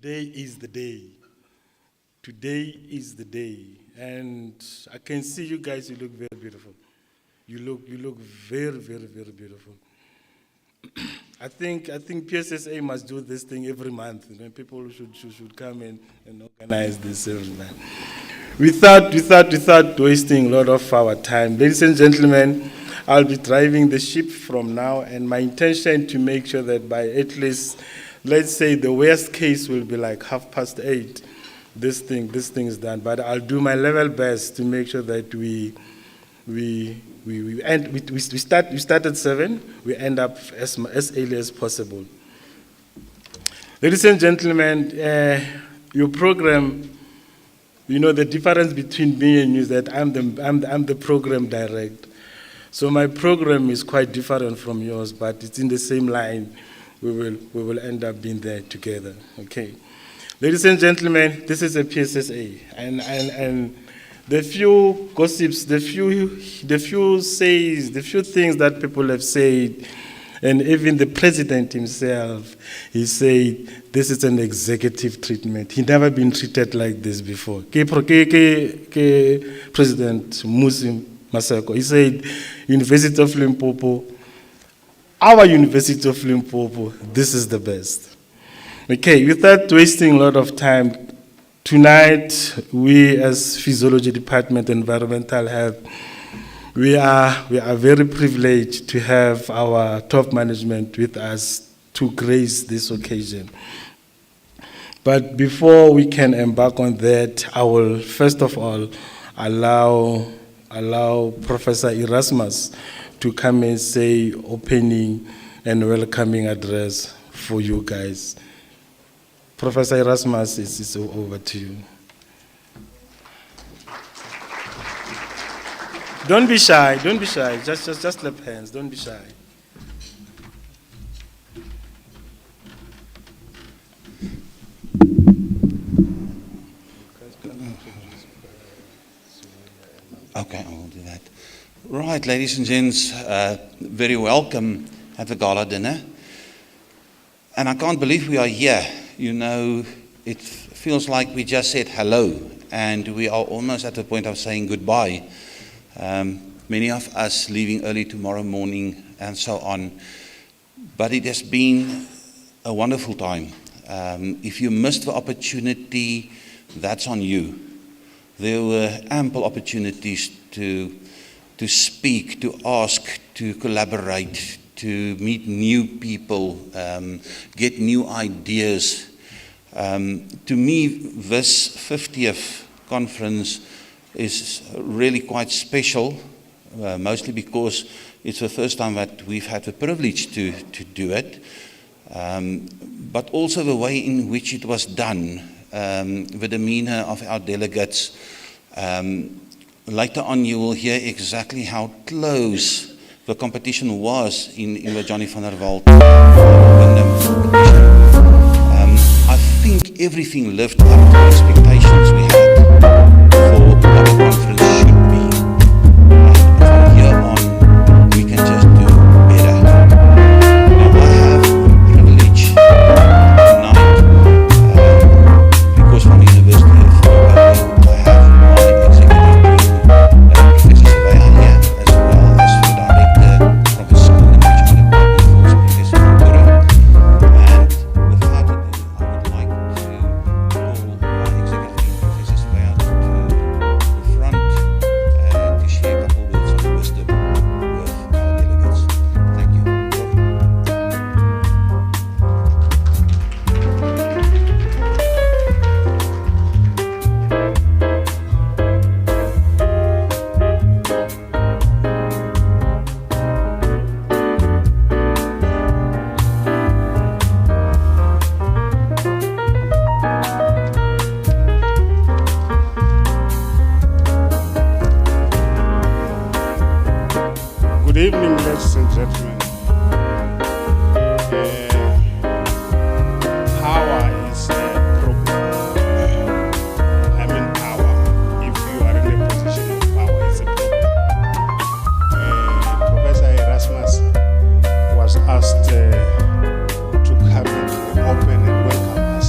Today is the day. Today is the day. And I can see you guys, you look very beautiful. You look very, very, very beautiful. I think PSSA must do this thing every month. You know, people should come in and organize this every month. Without wasting a lot of our time, ladies and gentlemen, I'll be driving the ship from now, and my intention to make sure that by at least, let's say the worst case will be like 8:30. This thing is done. But I'll do my level best to make sure that we start at 7. We end up as early as possible. Ladies and gentlemen, your program. You know, the difference between me and you is that I'm the program director. So my program is quite different from yours, but it's in the same line. We will end up being there together. Okay. Ladies and gentlemen, this is a PSSA, and the few gossips, the few things that people have said, and even the president himself, he said, this is an executive treatment. He never been treated like this before. President Musi Maseko, he said, University of Limpopo, our University of Limpopo, this is the best. Okay, without wasting a lot of time, tonight we as Physiology Department, Environmental Health, we are very privileged to have our top management with us to grace this occasion. But before we can embark on that, I will first of all allow Professor Erasmus to come and say opening and welcoming address for you guys. Professor Erasmus, it's over to you. Don't be shy. Just clap hands. Don't be shy. Okay, I will do that. Right, ladies and gents, very welcome at the gala dinner. And I can't believe we are here. You know, it feels like we just said hello, and we are almost at the point of saying goodbye. Many of us leaving early tomorrow morning and so on. But it has been a wonderful time. If you missed the opportunity, that's on you. There were ample opportunities to speak, to ask, to collaborate, to meet new people, get new ideas. To me, this 50th conference is really quite special, mostly because it's the first time that we've had the privilege to do it, but also the way in which it was done, the demeanor of our delegates. Later on you will hear exactly how close the competition was in the Johnny van der Walt competition. I think everything lived up to the expectations we had for what a conference should be. And from here on, we can just do better. Now, I have the privilege tonight, because from the University of Limpopo, I have my executive team, Professor Surveyor here, as well as the director from the school in which I department falls, Professor Mukuru. And without ado, I would like to call my executive team, Professor Surveyor, to the front to share a couple words of wisdom with our delegates. Thank you. Good evening, ladies and gentlemen. Power is a problem. I mean power. If you are in a position of power, it's a problem. Professor Erasmus was asked to come and open and welcome us.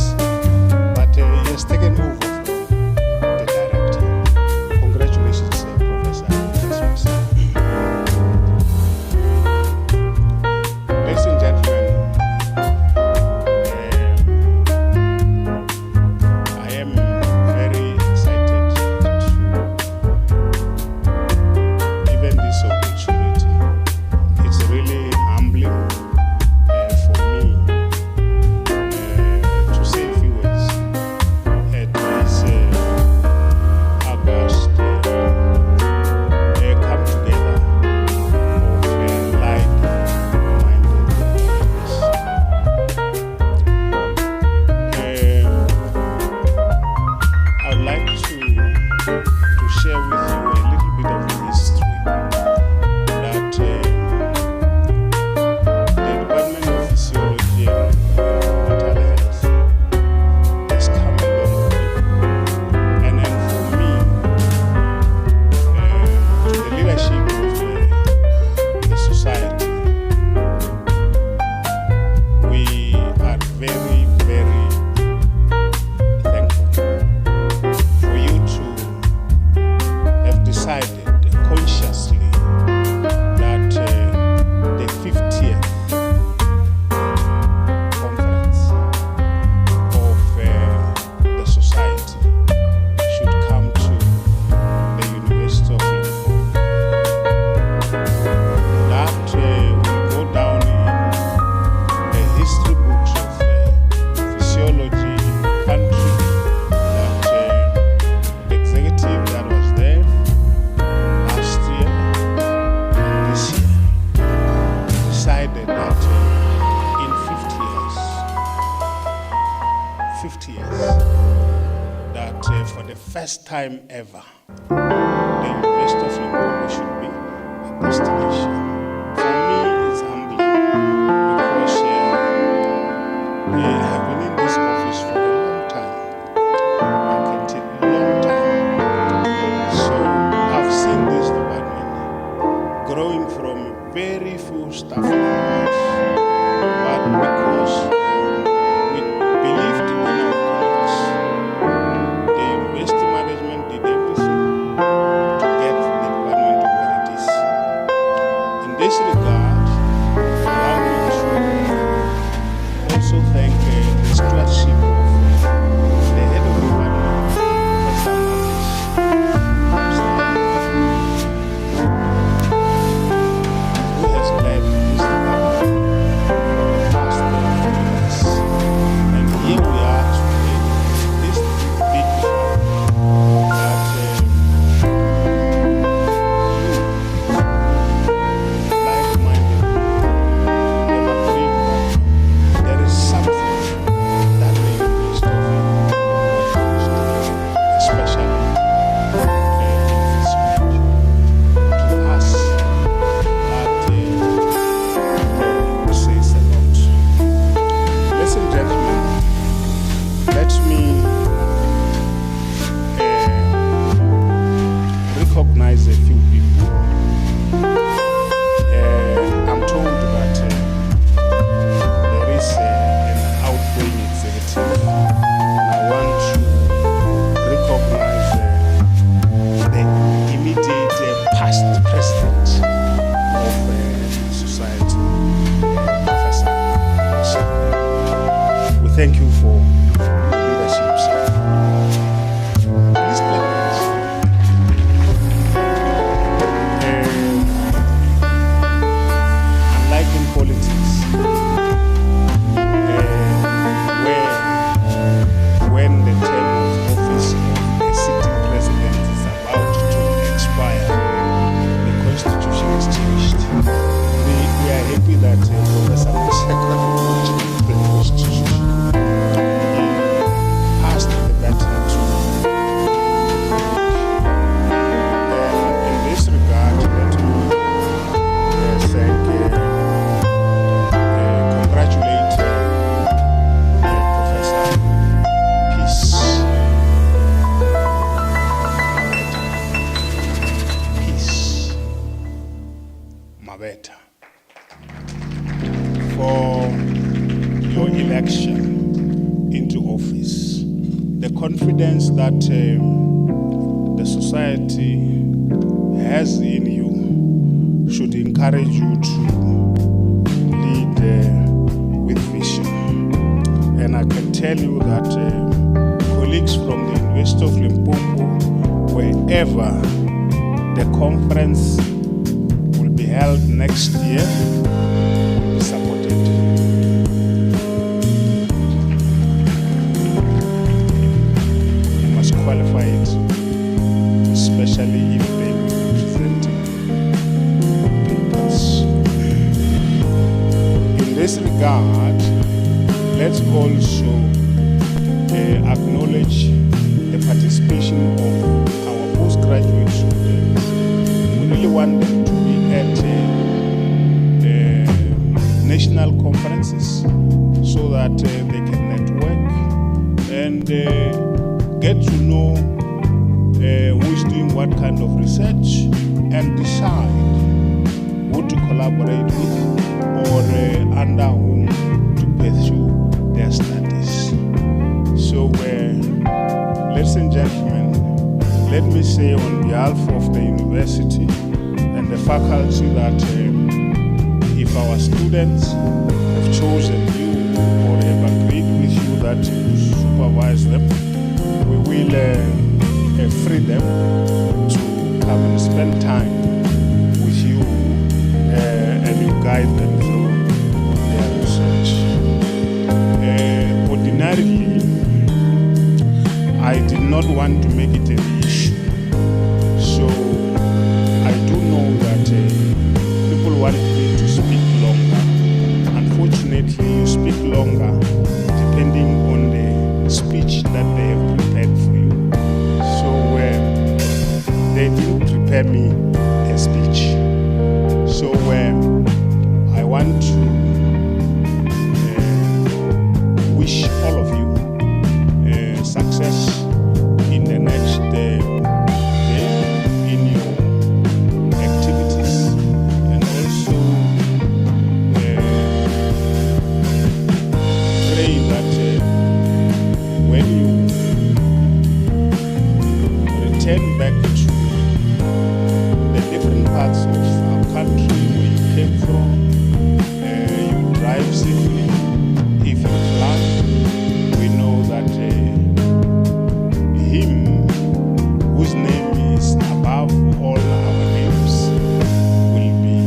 time ever, the University of Limpopo should be a destination. For me, it's humbling because I have been in this office for a long time. I can take a long time. So I've seen this department growing from very few staff members, but because we believed in our colleagues, the university management did everything to get the department to where it is. In this regard, allow me to also thank the stewardship of the head of the department, Professor who has led this department for the past 30 years. And here we are today, this big department that like-minded have agreed that there is something that the University of Limpopo is doing, especially in physiology. To us, that says a lot. Ladies and gentlemen, let me recognize a few people. I'm told that there is an outgoing executive, and I want to recognize the immediate past president of the society, Professor Shah. We thank you for your leadership, sir. Please clap hands. Unlike in politics, where when the term of office of a sitting president is about to expire, the constitution is changed. We are happy that Professor Maseko changed the constitution. He passed the baton to in this regard, let me congratulate Professor Peace Mabeta for your election into office. The confidence that the society has in you should encourage you to lead with vision. And I can tell you that colleagues from the University of Limpopo, wherever the conference will be held next year, will be supported. You must qualify it, especially if they will be presenting papers. In this regard, let's also acknowledge the participation of our postgraduate students. We really want them to be at national conferences so that they can network and get to know who is doing what kind of research and decide who to collaborate with or under whom to pursue their studies. So, ladies and gentlemen, let me say on behalf of the university and the faculty that if our students have chosen you or have agreed with you that you supervise them, we will free them to come and spend time with you and you guide them through their research. Ordinarily, I did not want to make it an issue. So I do know that people want me to speak longer. Unfortunately, you speak longer depending on the speech that they have prepared for you. So they didn't prepare me a speech. So I want to wish all of you success in the next day in your activities, and also pray that when you return back to the different parts of our country where you came from, you drive safely. If you fly, we know that Him whose name is above all our names will be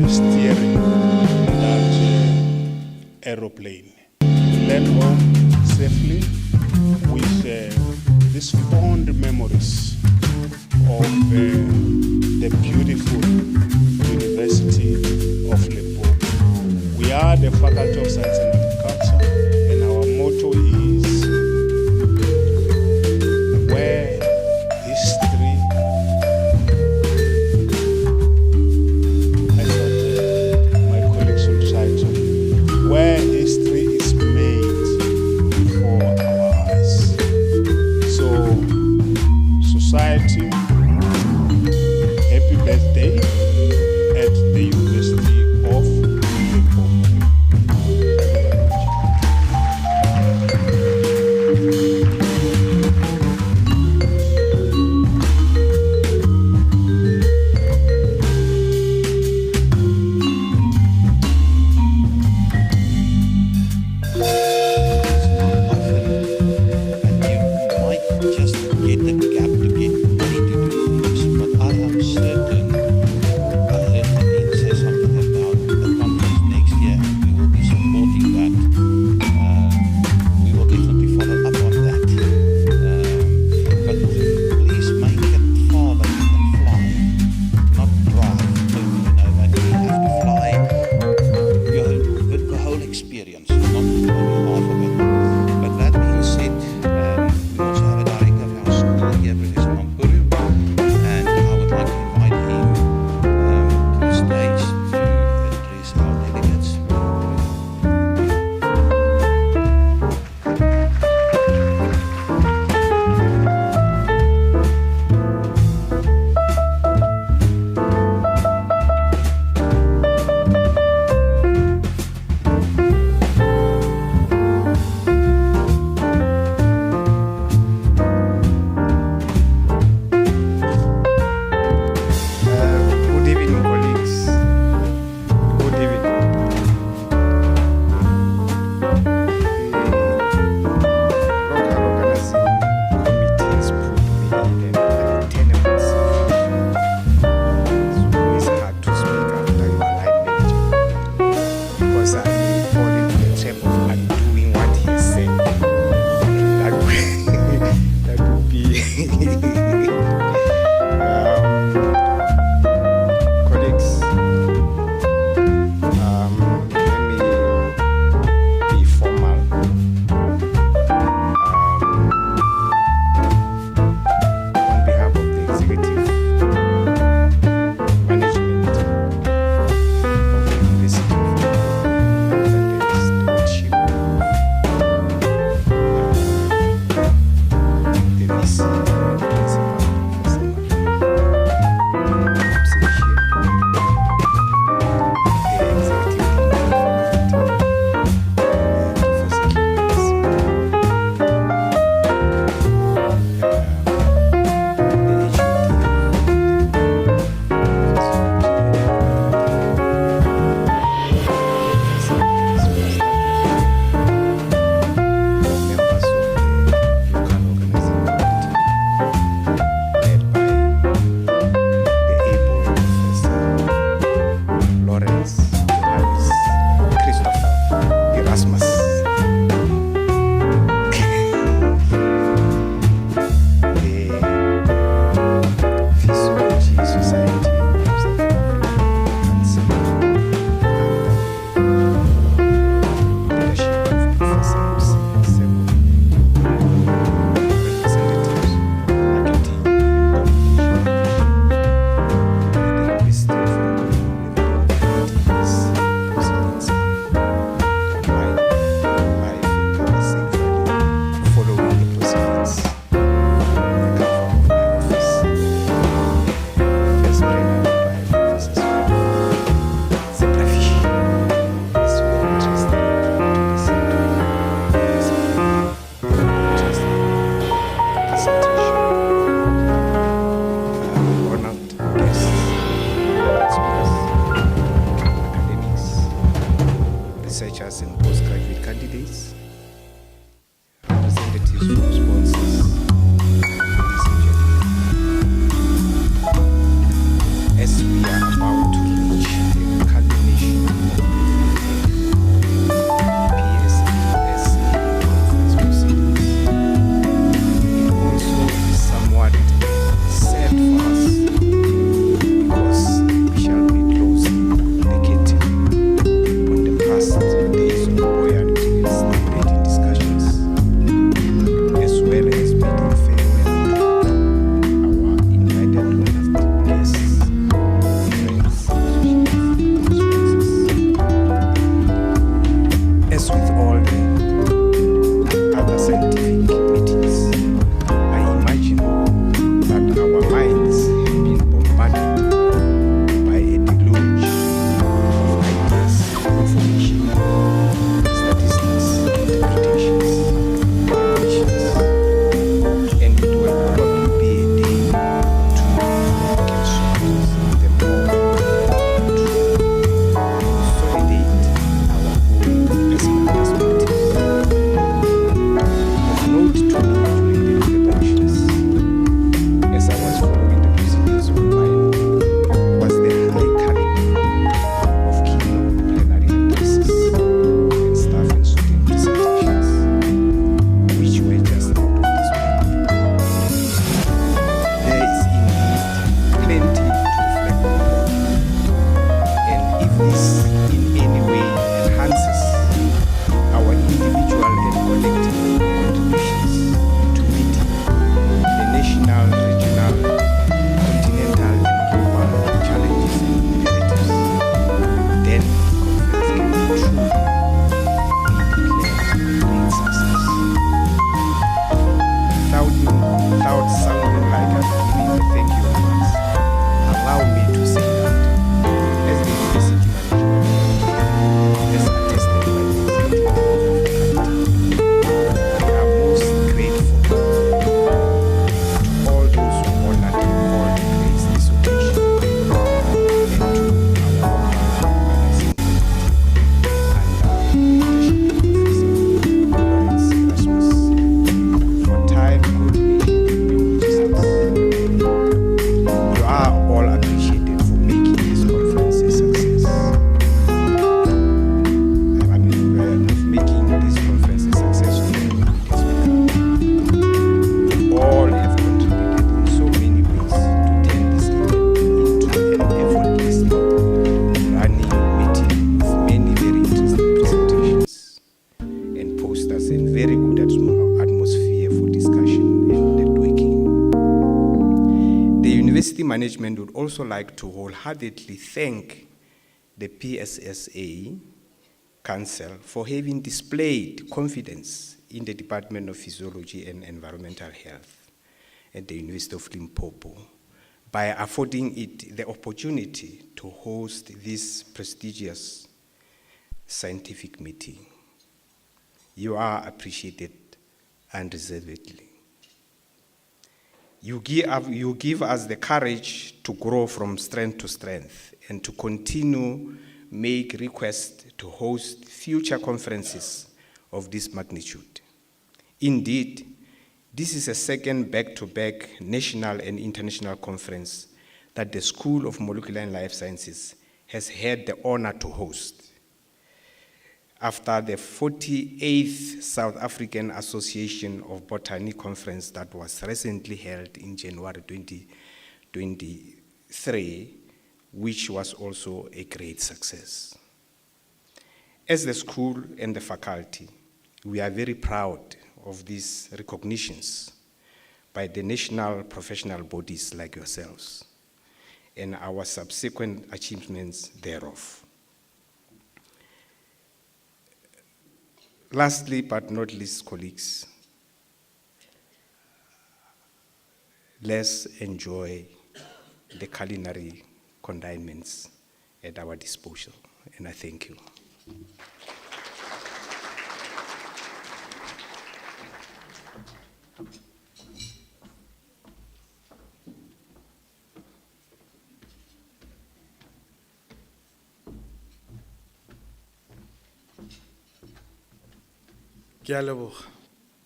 steering that aeroplane. Land home safely with these fond memories of the beautiful University of Limpopo. We are the Faculty of Science and Agriculture, and our motto is where history. I thought my colleagues would try to. Where history is made for our eyes. So, society, happy birthday at the University of Limpopo. Thank you very much. management would also like to wholeheartedly thank the PSSA Council for having displayed confidence in the Department of Physiology and Environmental Health at the University of Limpopo by affording it the opportunity to host this prestigious scientific meeting. You are appreciated unreservedly. You give us the courage to grow from strength to strength and to continue make requests to host future conferences of this magnitude. Indeed, this is a second back-to-back national and international conference that the School of Molecular and Life Sciences has had the honor to host, after the 48th South African Association of Botany Conference that was recently held in January 2023, which was also a great success. As the school and the faculty, we are very proud of these recognitions by the national professional bodies like yourselves and our subsequent achievements thereof. Lastly, but not least, colleagues, let's enjoy the culinary condiments at our disposal, and I thank you. Ke a leboga,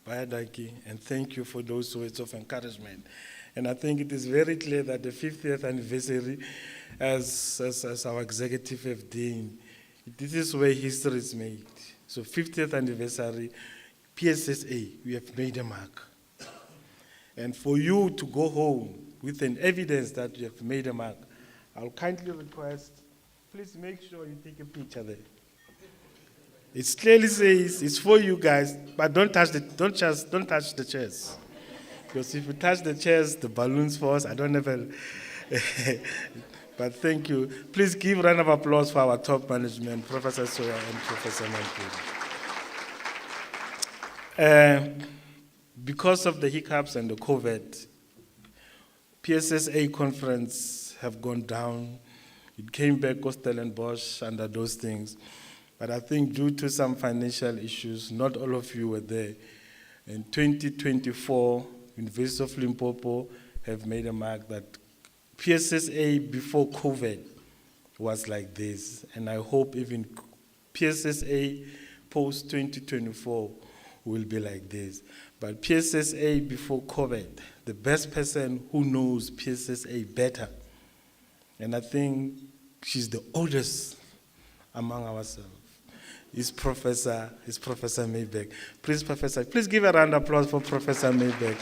Bayadaki, and thank you for those words of encouragement. And I think it is very clear that the 50th anniversary, as our executive have deemed, this is where history is made. So 50th anniversary, PSSA, we have made a mark. And for you to go home with an evidence that you have made a mark, I'll kindly request, please make sure you take a picture there. It clearly says it's for you guys, but don't touch the chairs. Because if you touch the chairs, the balloons fall. I don't ever. But thank you. Please give a round of applause for our top management, Professor Soya and Professor Mankuli. Because of the hiccups and the COVID, PSSA conference have gone down. It came back, Stellenbosch, under those things. But I think due to some financial issues, not all of you were there. In 2024, University of Limpopo have made a mark that PSSA before COVID was like this. And I hope even PSSA post-2024 will be like this. But PSSA before COVID, the best person who knows PSSA better, and I think she's the oldest among ourselves, is Professor Maybeck. Please, Professor, please give a round of applause for Professor Maybeck.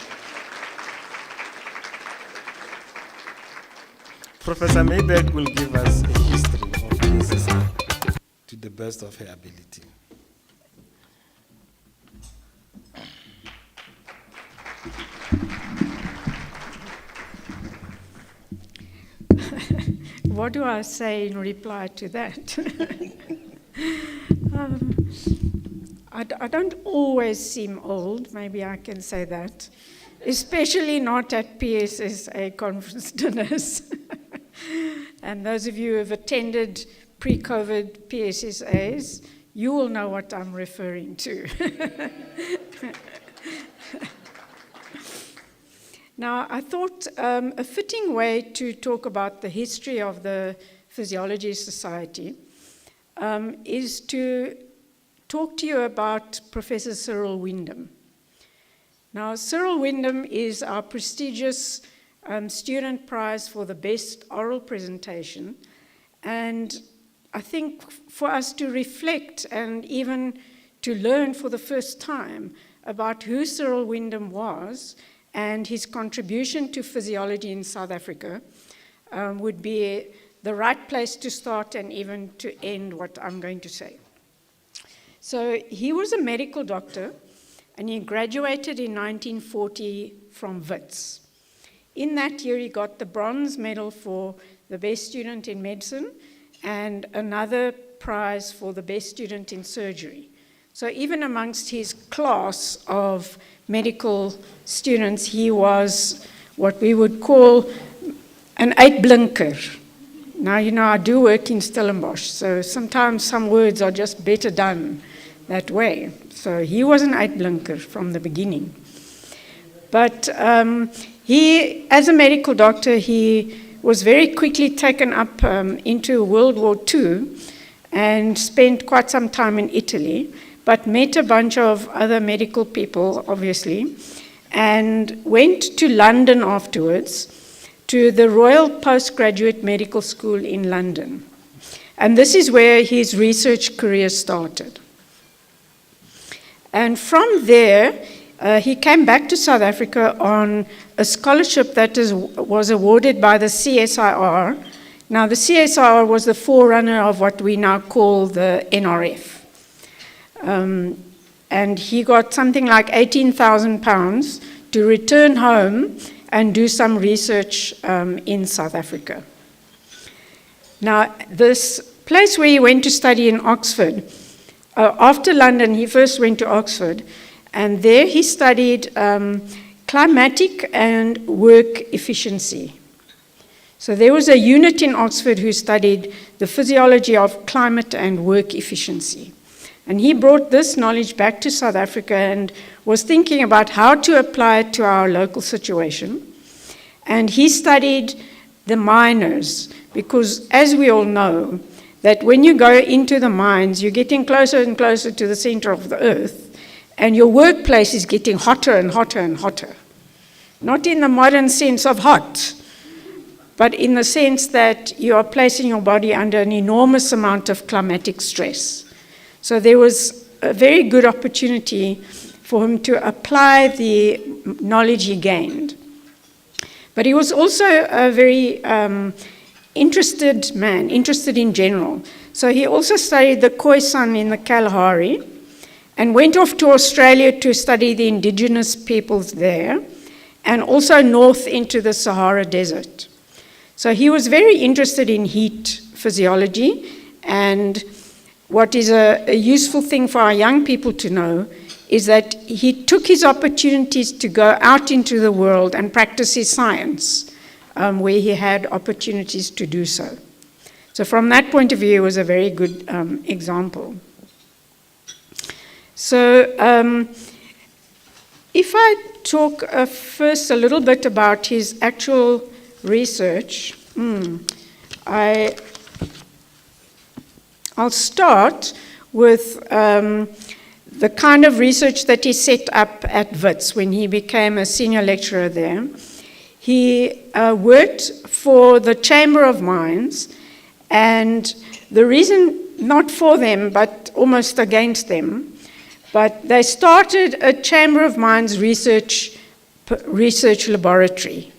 Professor Maybeck will give us a history of PSSA to the best of her ability. What do I say in reply to that? I don't always seem old, maybe I can say that, especially not at PSSA conference dinners. And those of you who have attended pre-COVID PSSAs, you will know what I'm referring to. Now, I thought a fitting way to talk about the history of the Physiology Society is to talk to you about Professor Cyril Wyndham. Now, Cyril Wyndham is our prestigious student prize for the best oral presentation, and I think for us to reflect and even to learn for the first time about who Cyril Wyndham was and his contribution to physiology in South Africa would be the right place to start and even to end what I'm going to say. So he was a medical doctor, and he graduated in 1940 from Wits. In that year, he got the bronze medal for the best student in medicine and another prize for the best student in surgery. So even amongst his class of medical students, he was what we would call an uitblinker. Now, you know, I do work in Stellenbosch, so sometimes some words are just better done that way. So he was an uitblinker from the beginning. But he, as a medical doctor, he was very quickly taken up into World War II and spent quite some time in Italy, but met a bunch of other medical people, obviously, and went to London afterwards to the Royal Postgraduate Medical School in London. And this is where his research career started. And from there, he came back to South Africa on a scholarship that was awarded by the CSIR. Now, the CSIR was the forerunner of what we now call the NRF. And he got something like £18,000 to return home and do some research in South Africa. Now, this place where he went to study in Oxford, after London, he first went to Oxford, and there he studied climatic and work efficiency. So there was a unit in Oxford who studied the physiology of climate and work efficiency. And he brought this knowledge back to South Africa and was thinking about how to apply it to our local situation. And he studied the miners, because as we all know, that when you go into the mines, you're getting closer and closer to the center of the earth, and your workplace is getting hotter and hotter and hotter. Not in the modern sense of hot, but in the sense that you are placing your body under an enormous amount of climatic stress. So there was a very good opportunity for him to apply the knowledge he gained. But he was also a very interested man, interested in general. So he also studied the Khoisan in the Kalahari and went off to Australia to study the indigenous peoples there, and also north into the Sahara Desert. So he was very interested in heat physiology, and what is a useful thing for our young people to know is that he took his opportunities to go out into the world and practice his science where he had opportunities to do so. So from that point of view, it was a very good example. So if I talk first a little bit about his actual research, I'll start with the kind of research that he set up at Wits when he became a senior lecturer there. He worked for the Chamber of Mines, and the reason, not for them, but almost against them, but they started a Chamber of Mines research laboratory.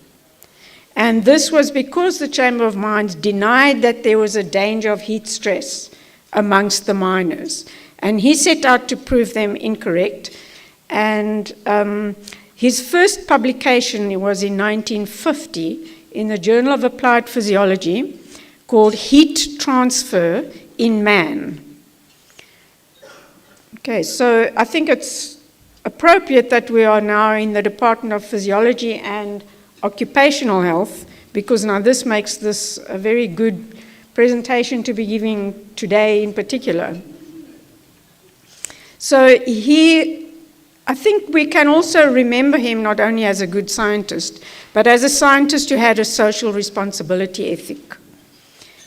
And this was because the Chamber of Mines denied that there was a danger of heat stress amongst the miners. And he set out to prove them incorrect. And his first publication was in 1950 in the Journal of Applied Physiology, called Heat Transfer in Man. Okay, so I think it's appropriate that we are now in the Department of Physiology and Occupational Health, because now this makes this a very good presentation to be giving today in particular. So I think we can also remember him not only as a good scientist, but as a scientist who had a social responsibility ethic.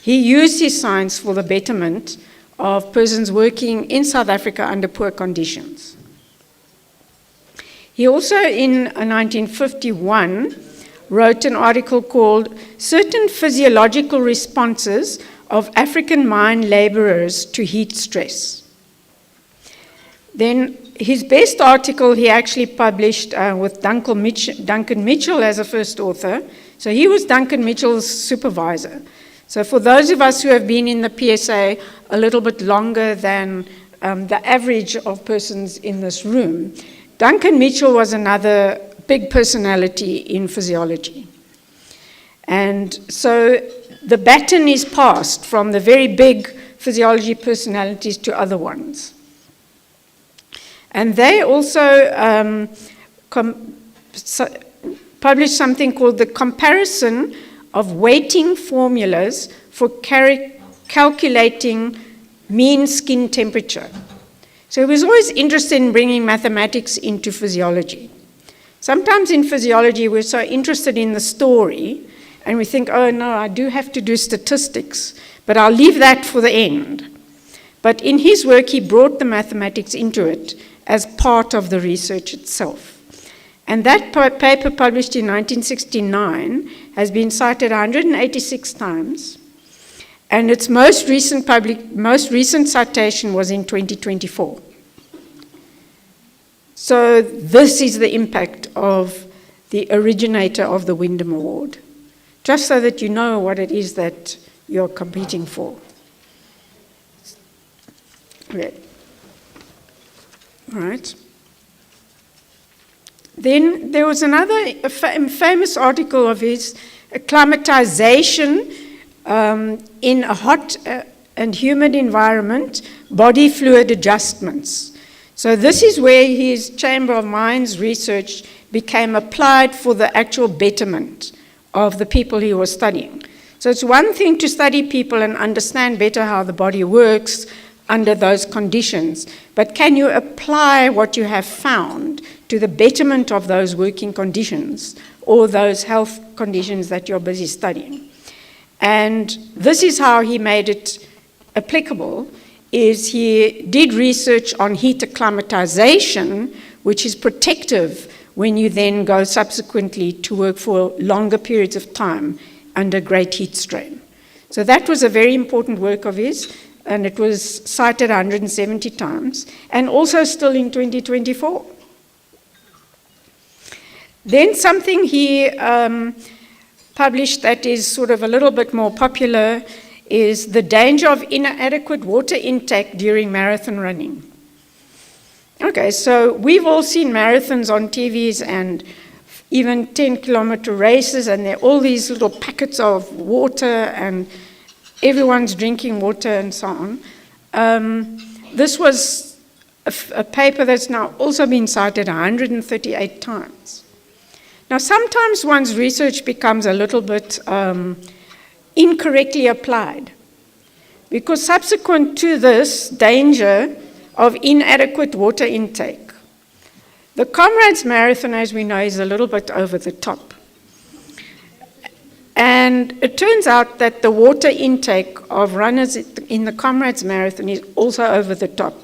He used his science for the betterment of persons working in South Africa under poor conditions. He also, in 1951, wrote an article called Certain Physiological Responses of African Mine Laborers to Heat Stress. Then his best article he actually published with Duncan Mitchell as a first author. So he was Duncan Mitchell's supervisor. So for those of us who have been in the PSA a little bit longer than the average of persons in this room, Duncan Mitchell was another big personality in physiology. And so the baton is passed from the very big physiology personalities to other ones. And they also published something called the Comparison of Weighting Formulas for Calculating Mean Skin Temperature. So he was always interested in bringing mathematics into physiology. Sometimes in physiology we're so interested in the story and we think, oh no, I do have to do statistics, but I'll leave that for the end. But in his work he brought the mathematics into it as part of the research itself. And that paper, published in 1969, has been cited 186 times, and its most recent citation was in 2024. So this is the impact of the originator of the Wyndham Award, just so that you know what it is that you're competing for. Okay. All right. Then there was another famous article of his, acclimatization in a hot and humid environment, body fluid adjustments. So this is where his Chamber of Mines research became applied for the actual betterment of the people he was studying. So it's one thing to study people and understand better how the body works under those conditions, but can you apply what you have found to the betterment of those working conditions or those health conditions that you're busy studying? And this is how he made it applicable, is he did research on heat acclimatization, which is protective when you then go subsequently to work for longer periods of time under great heat strain. So that was a very important work of his, and it was cited 170 times, and also still in 2024. Then something he published that is sort of a little bit more popular is the danger of inadequate water intake during marathon running. Okay, so we've all seen marathons on TVs and even 10-kilometer races, and there are all these little packets of water and everyone's drinking water and so on. This was a paper that's now also been cited 138 times. Now, sometimes one's research becomes a little bit incorrectly applied, because subsequent to this danger of inadequate water intake, the Comrades Marathon, as we know, is a little bit over the top. And it turns out that the water intake of runners in the Comrades Marathon is also over the top.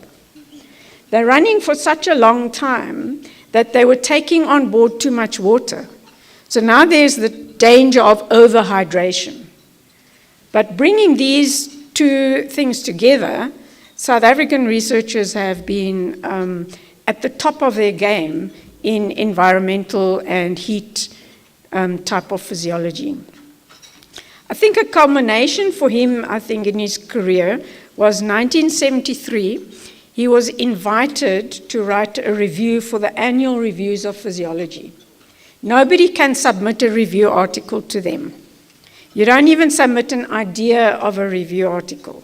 They're running for such a long time that they were taking on board too much water. So now there's the danger of overhydration. But bringing these two things together, South African researchers have been at the top of their game in environmental and heat type of physiology. I think a culmination for him, in his career was 1973. He was invited to write a review for the annual reviews of physiology. Nobody can submit a review article to them. You don't even submit an idea of a review article.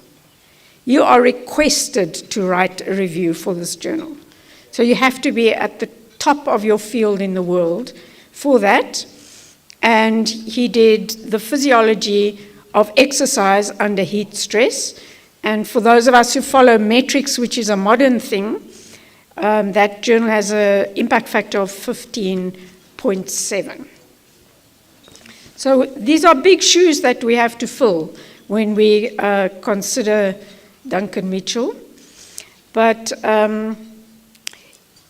You are requested to write a review for this journal. So you have to be at the top of your field in the world for that. And he did the physiology of exercise under heat stress. And for those of us who follow metrics, which is a modern thing, that journal has an impact factor of 15.7. So these are big shoes that we have to fill when we consider Duncan Mitchell. But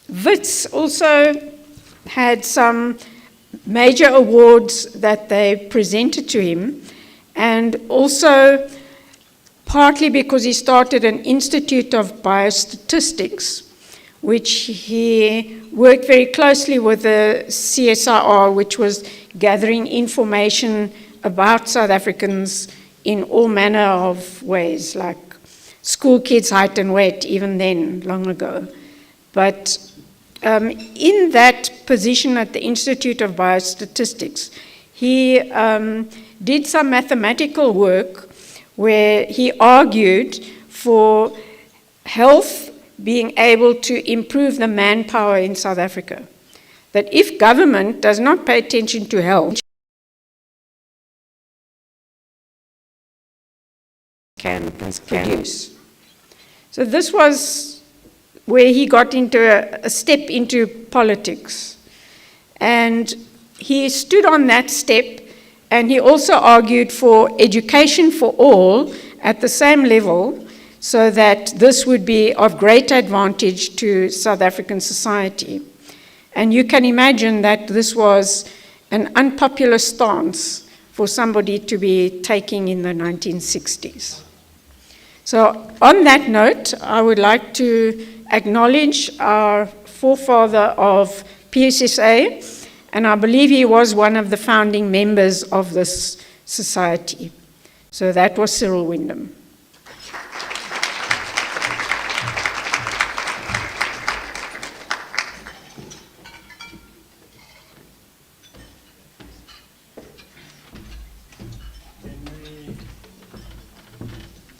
WITS also had some major awards that they presented to him, and also partly because he started an Institute of Biostatistics, which he worked very closely with the CSIR, which was gathering information about South Africans in all manner of ways, like school kids' height and weight, even then, long ago. But in that position at the Institute of Biostatistics, he did some mathematical work where he argued for health being able to improve the manpower in South Africa. That if government does not pay attention to health, can produce. So this was where he got into a step into politics. And he stood on that step, and he also argued for education for all at the same level, so that this would be of great advantage to South African society. And you can imagine that this was an unpopular stance for somebody to be taking in the 1960s. So on that note, I would like to acknowledge our forefather of PSSA, and I believe he was one of the founding members of this society. So that was Cyril Wyndham.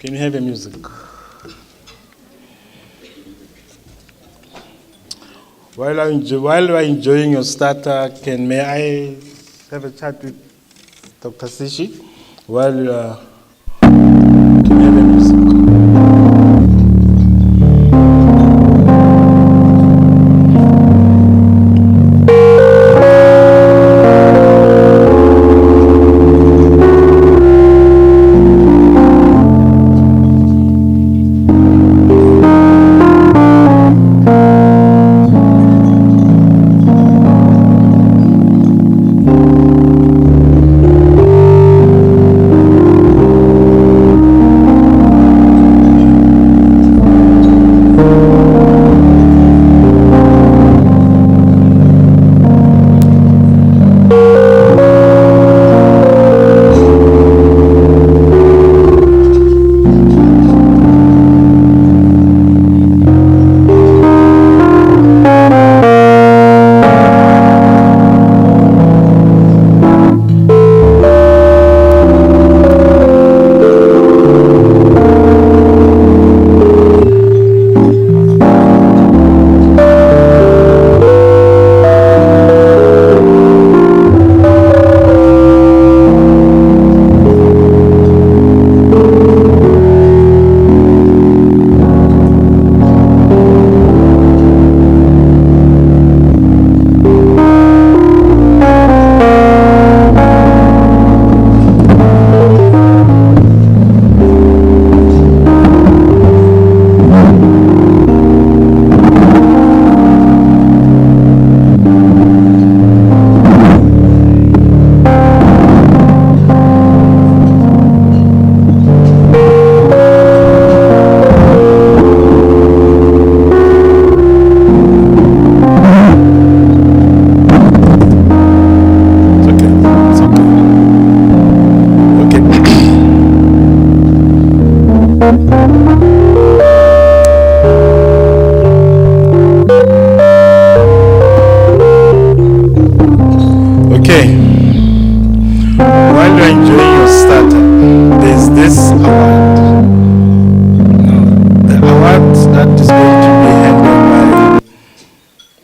Can you have a music? While you are enjoying your starter, may I have a chat with Dr. Sishi? While you are, can you have a music?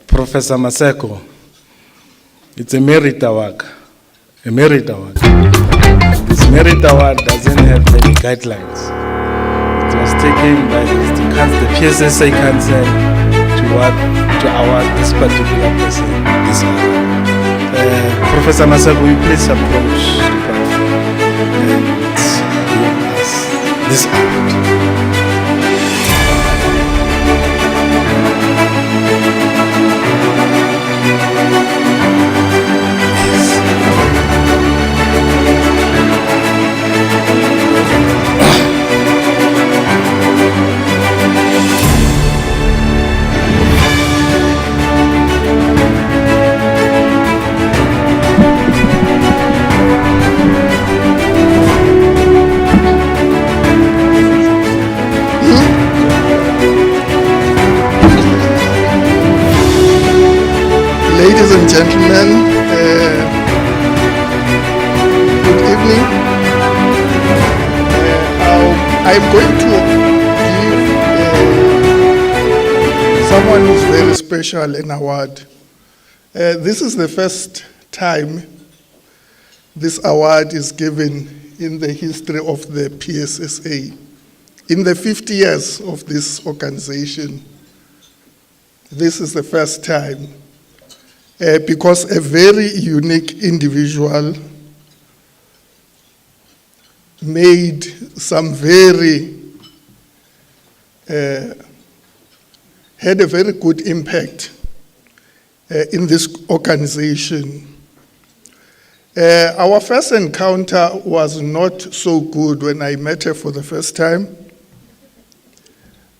Professor Maseko. It's a merit award. A merit award. This merit award doesn't have any guidelines. It was taken by the PSSA Council to award this particular person this award. Professor Maseko, will you please approach the platform and give us this award? I'm going to give someone who's very special an award. This is the first time this award is given in the history of the PSSA. In the 50 years of this organization, this is the first time because a very unique individual made some had a very good impact in this organization. Our first encounter was not so good when I met her for the first time.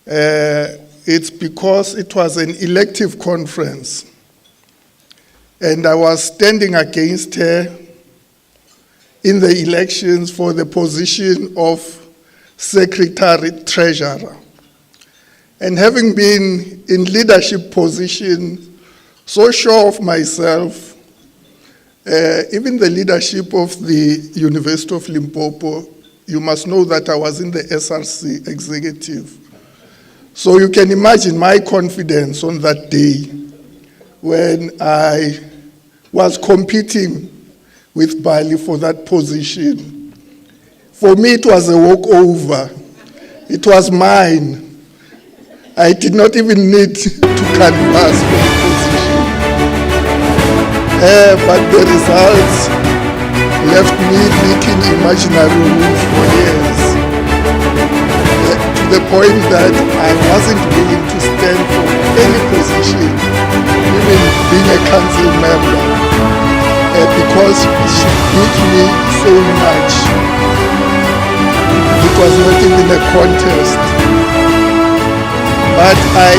It's because it was an elective conference, and I was standing against her in the elections for the position of secretary-treasurer. And having been in leadership position, so sure of myself, even the leadership of the University of Limpopo, you must know that I was in the SRC executive. So you can imagine my confidence on that day when I was competing with Bali for that position. For me, it was a walkover. It was mine. I did not even need to canvass for the position. But the results left me thinking imaginary rooms for years, to the point that I wasn't willing to stand for any position, even being a council member, because she beat me so much. It was not even a contest. But I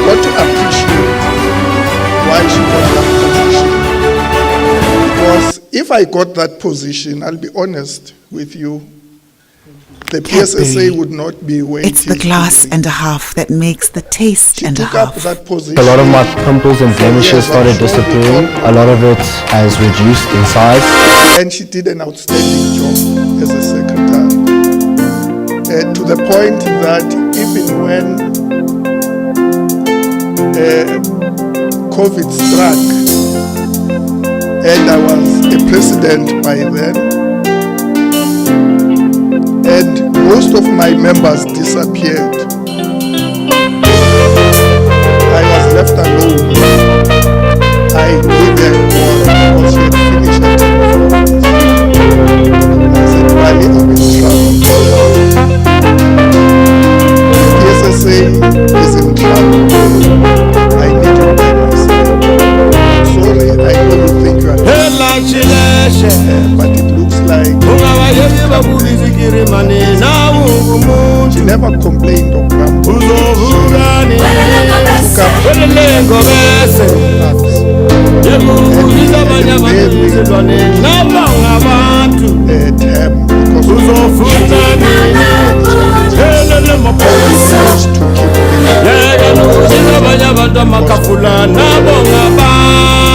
got to appreciate why she got that position. Because if I got that position, I'll be honest with you, the PSSA would not be waiting. It's the glass and a half that makes the taste She and a took up half. that position. A lot of my pimples and blemishes started disappearing. A lot of it has reduced in size. And she did an outstanding job as a secretary. To the point that even when COVID struck, and I was a president by then, and most of my members disappeared. I was left alone. I gave her a call because she had finished her term of office. I said, Bali, I'm in trouble. The PSSA is in trouble. I need you by my side. Sorry, I know you think you are but it looks like she never complained or grumbled.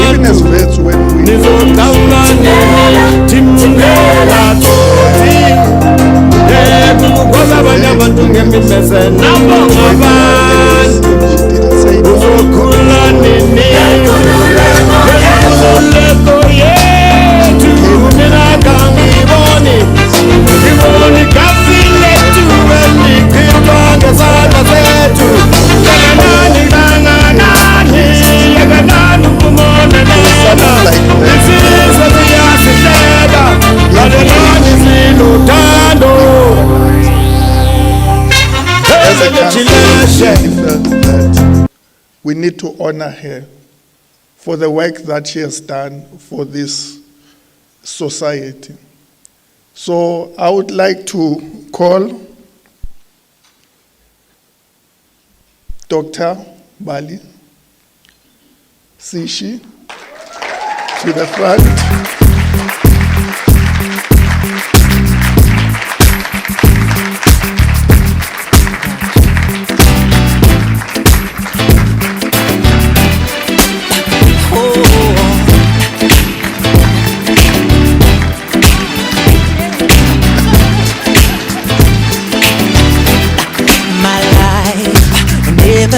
Even as vets when we we need to honor her for the work that she has done for this society. So I would like to call Dr. Bali Sishi to the front.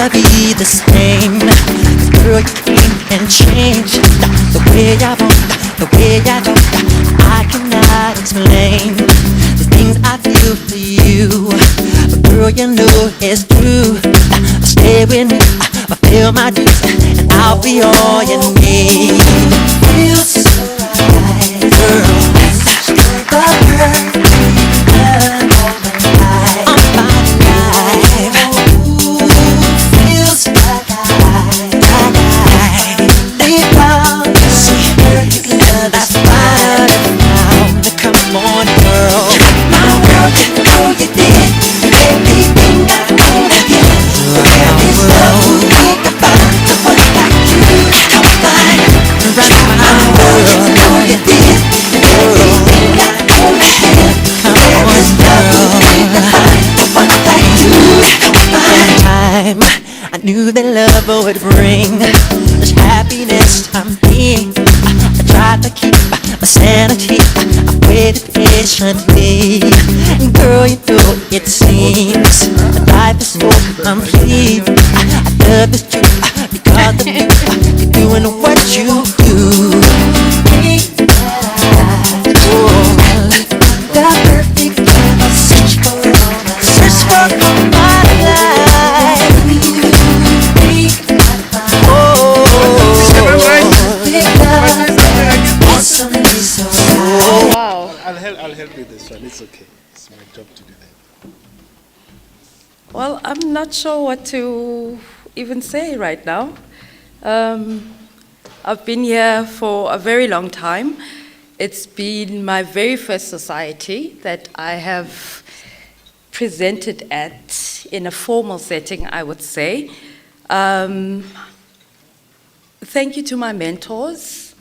never be the same. Girl, you came and changed the way I want, the way I don't. I cannot explain the things I feel for you, but girl, you know it's true. Stay with me, fulfill my dreams, and I'll be all you need. Feels so right, girl. Such the perfect love all my life. On my life. Ooh, feels like deep down, see, that's fine. Now, come on, girl. My world, you know you did everything I could have given. There is no need to find someone like you. Come find, right, my world, you know you did everything I could have given. There is no need to find someone like you. Come find. Time I knew that love would bring such happiness to me. I tried to keep my sanity. I waited patiently. Girl, you know it seems that life is so complete. I love this you because of you. You're doing what you do. The perfect love, search for all my life. Wow. I'll help you this one. It's okay. It's my job to do that. Well, I'm not sure what to even say right now. I've been here for a very long time. It's been my very first society that I have presented at in a formal setting, I would say. Thank you to my mentors.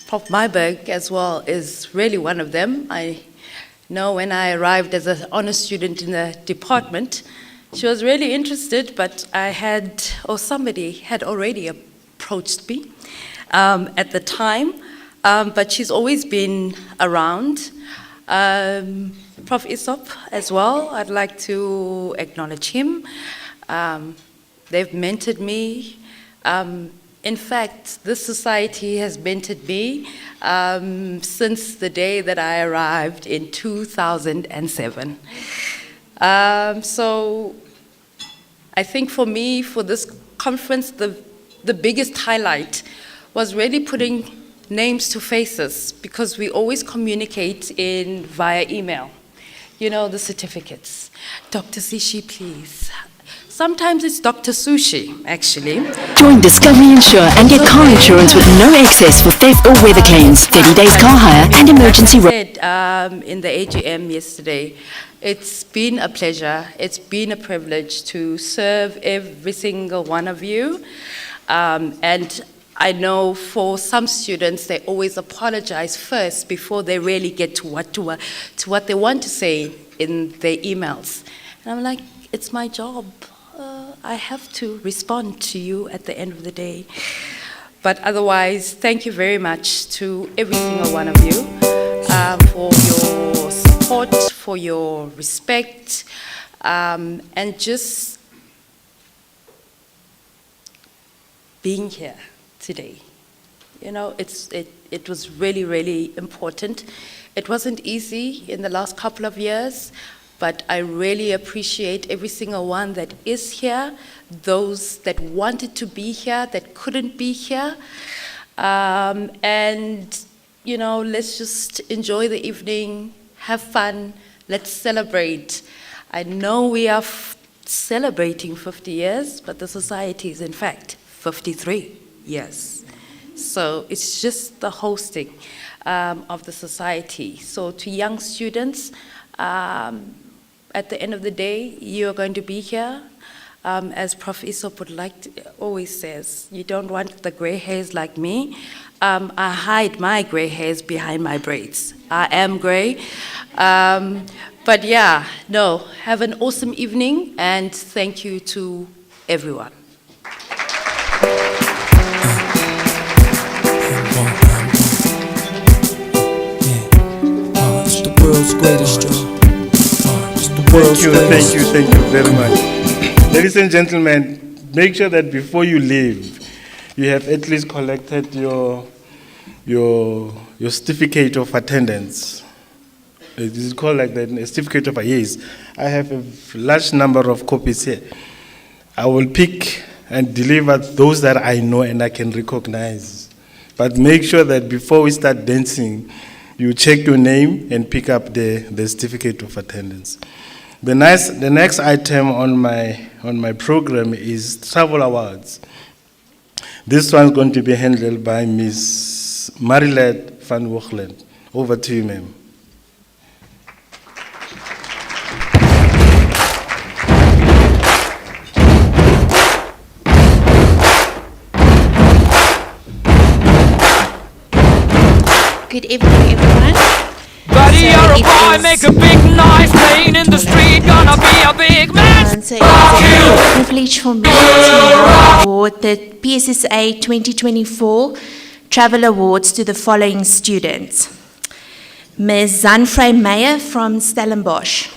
Prof. Myberg as well is really one of them. I know when I arrived as an honor student in the department, she was really interested, but somebody had already approached me at the time, but she's always been around. Prof. Isop as well, I'd like to acknowledge him. They've mentored me. In fact, this society has mentored me since the day that I arrived in 2007. So I think for me, for this conference, the biggest highlight was really putting names to faces, because we always communicate via email. You know, the certificates. Dr. Sishi, please. Sometimes it's Dr. Sushi, actually. Join Discovery Insure and get car insurance with no excess for theft or weather claims, 30 days car hire and emergency. In the AGM yesterday, it's been a pleasure, it's been a privilege to serve every single one of you. And I know for some students, they always apologize first before they really get to what they want to say in their emails. And I'm like, it's my job. I have to respond to you at the end of the day. But otherwise, thank you very much to every single one of you for your support, for your respect, and just being here today. You know, it was really, really important. It wasn't easy in the last couple of years, but I really appreciate every single one that is here, those that wanted to be here, that couldn't be here. And, you know, let's just enjoy the evening, have fun, let's celebrate. I know we are celebrating 50 years, but the society is in fact 53 years. So it's just the hosting of the society. So to young students, at the end of the day, you're going to be here. As Prof. Isop always says, you don't want the gray hairs like me. I hide my gray hairs behind my braids. I am gray. But yeah, no, have an awesome evening, and thank you to everyone. It's the world's greatest job. Thank you very much. Ladies and gentlemen, make sure that before you leave, you have at least collected your certificate of attendance. It is called like that, a certificate of yes. I have a large number of copies here. I will pick and deliver those that I know and I can recognize. But make sure that before we start dancing, you check your name and pick up the certificate of attendance. The next item on my program is travel awards. This one's going to be handled by Ms. Marilet van Wochelen. Over to you, ma'am. Good evening, everyone. Buddy, you're a boy, make a big noise, playing in the street, gonna be a big man. So it's a privilege for me to award the PSSA 2024 Travel Awards to the following students. Ms. Zanfrey Meyer from Stellenbosch.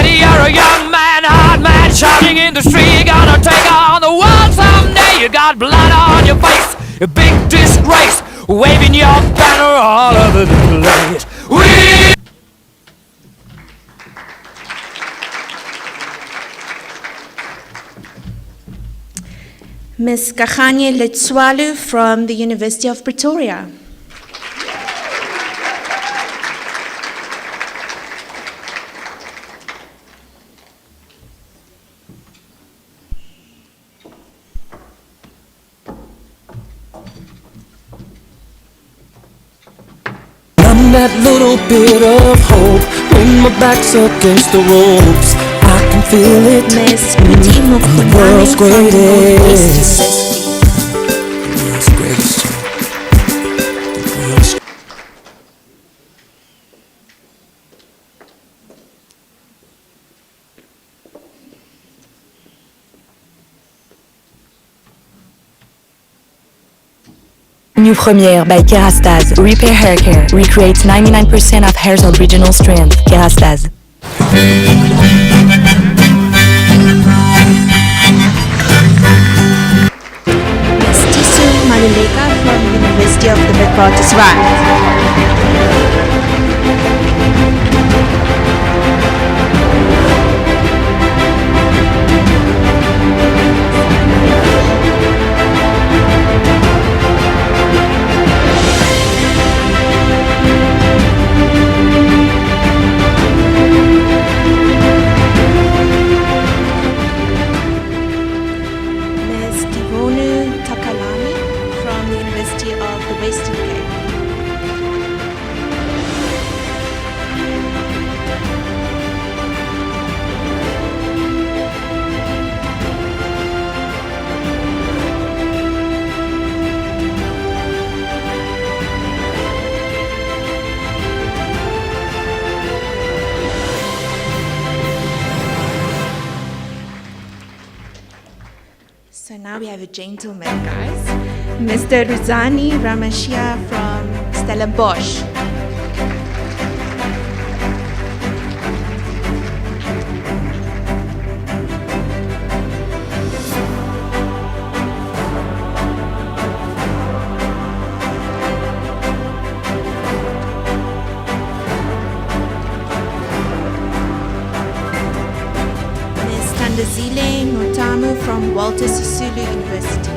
You're a young man, hard man, shouting in the street, gonna take on the world someday. You got blood on your face, a big disgrace, waving your banner all over the place. Ms. Kaganye Letswalu from the University of Pretoria. I'm that little bit of hope when my back's against the ropes. I can feel it. Miss I'm the world's greatest. New Premiere by Kerastase. Repair Hair Care. Recreates 99% of hair's original strength. Kerastase. Ms. Tisu Maluleka from the University of the Witwatersrand. So now we have a gentleman, guys. Mr. Ruzani Ramashia from Stellenbosch. Ms. Tandazile Notamu from Walter Sisulu University.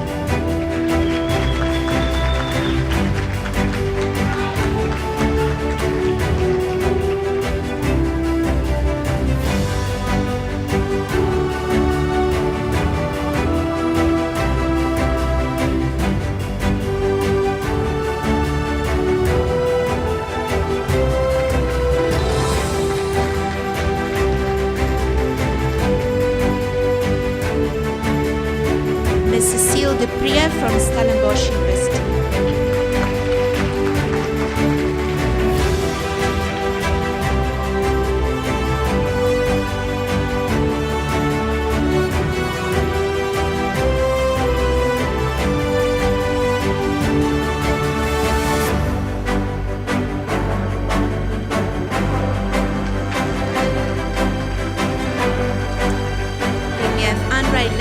Ms. Cecile Depree from Stellenbosch University.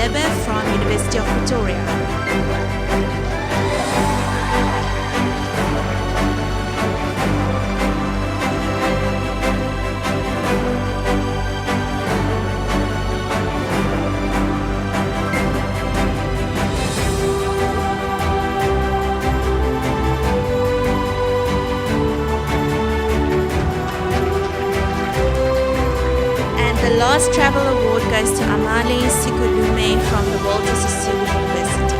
Malebe from University of Pretoria. The last travel award goes to Amali Sikulume from the Walter Sisulu University.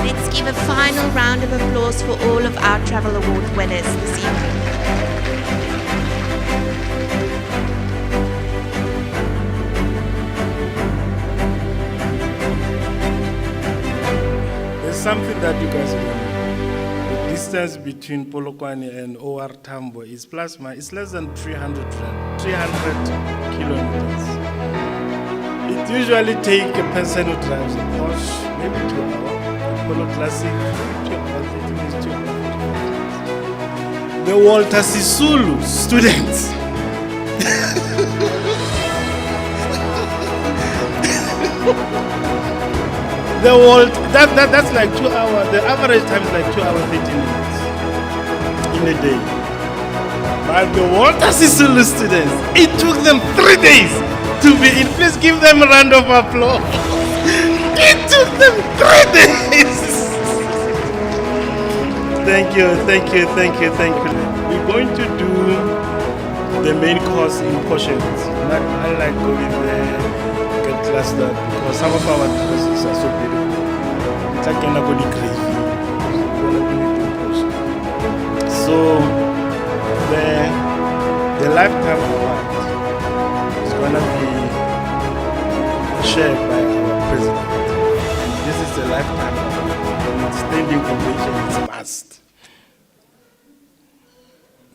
Let's give a final round of applause for all of our Travel Award winners this evening. There's something that you guys don't know. The distance between Polokwane and OR Tambo is it's less than 300 kilometers. It usually takes a person who drives a Porsche maybe 2 hours. Polo Classic, 2 hours, 30 minutes, 2 hours. The Walter Sisulu students. That's like 2 hours. The average time is like 2 hours, 30 minutes in a day. But the Walter Sisulu students, it took them 3 days to be in. Please give them a round of applause. It took them 3 days. Thank you. We're going to do the main course in portions. I like going there, get clustered, because some of our courses are so beautiful. It's like an agony gravy. We're going to do it in portions. So, the lifetime award is going to be shared by our president. This is a lifetime standing ovation, it's a must.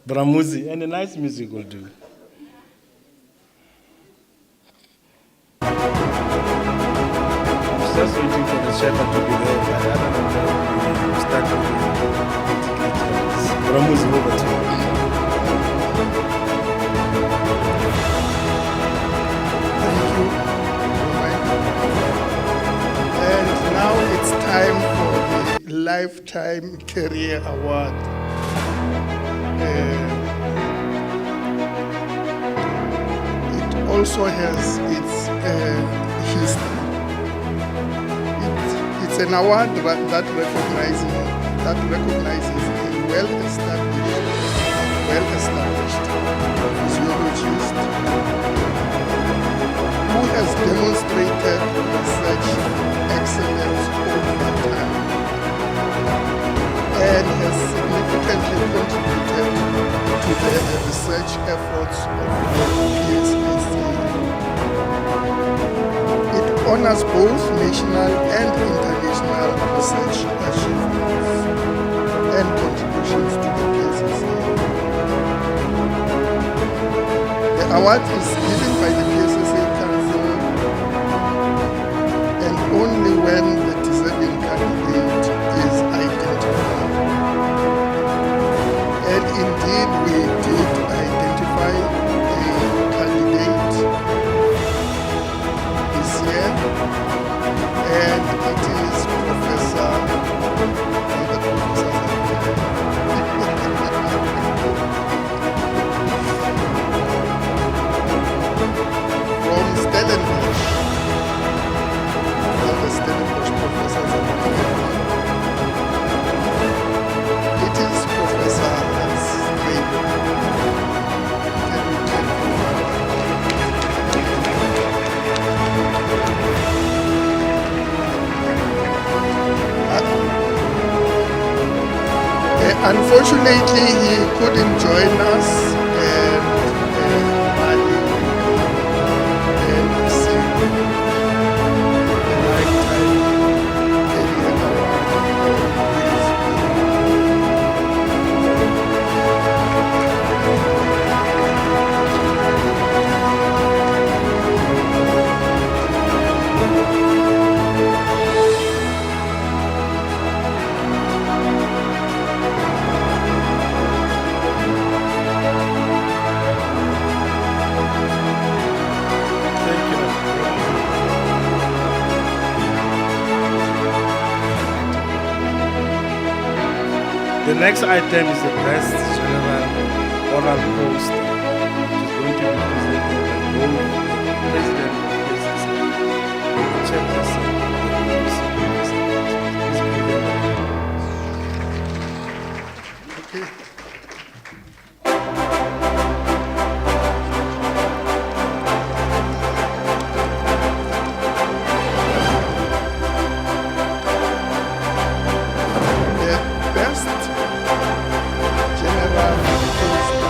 Bramuzi, and a nice music will do. I'm just waiting for the shepherd to be there, but other than that, we'll start with the Bramuzi, over to you. Thank you. And now it's time for the Lifetime Career Award. It also has its history. It's an award that recognizes a well-established physiologist who has demonstrated research excellence over time and has significantly contributed to the research efforts of the PSSA. It honors both national and international research achievements and contributions to the PSSA. The award is given by the PSSA Council, and only when the deserving candidate is identified. And indeed, we did identify a candidate this year, and it is Professor from Stellenbosch. The Stellenbosch professors. It is Professor Hans Raven. Can you tell unfortunately, he couldn't join us. The next item is the best general oral post, which is going to be presented by both the president of PSSA and the chairperson of the Okay. The best general poster will be awarded to Walter University.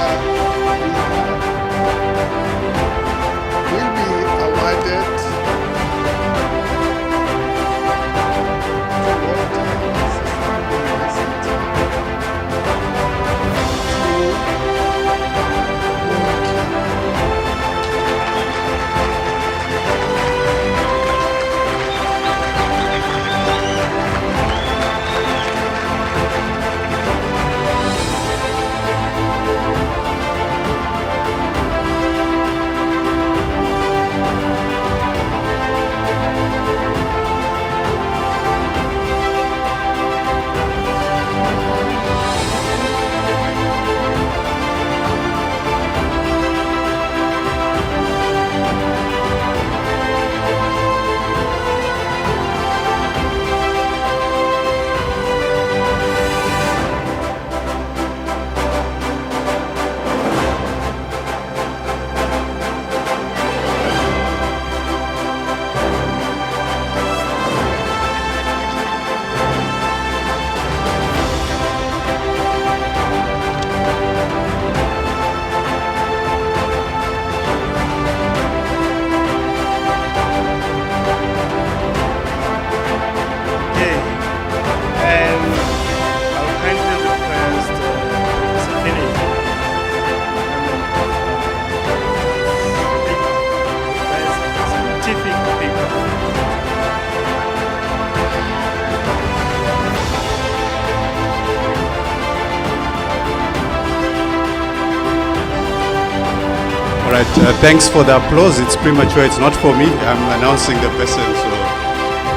All right, thanks for the applause. It's premature. It's not for me. I'm announcing the person. So,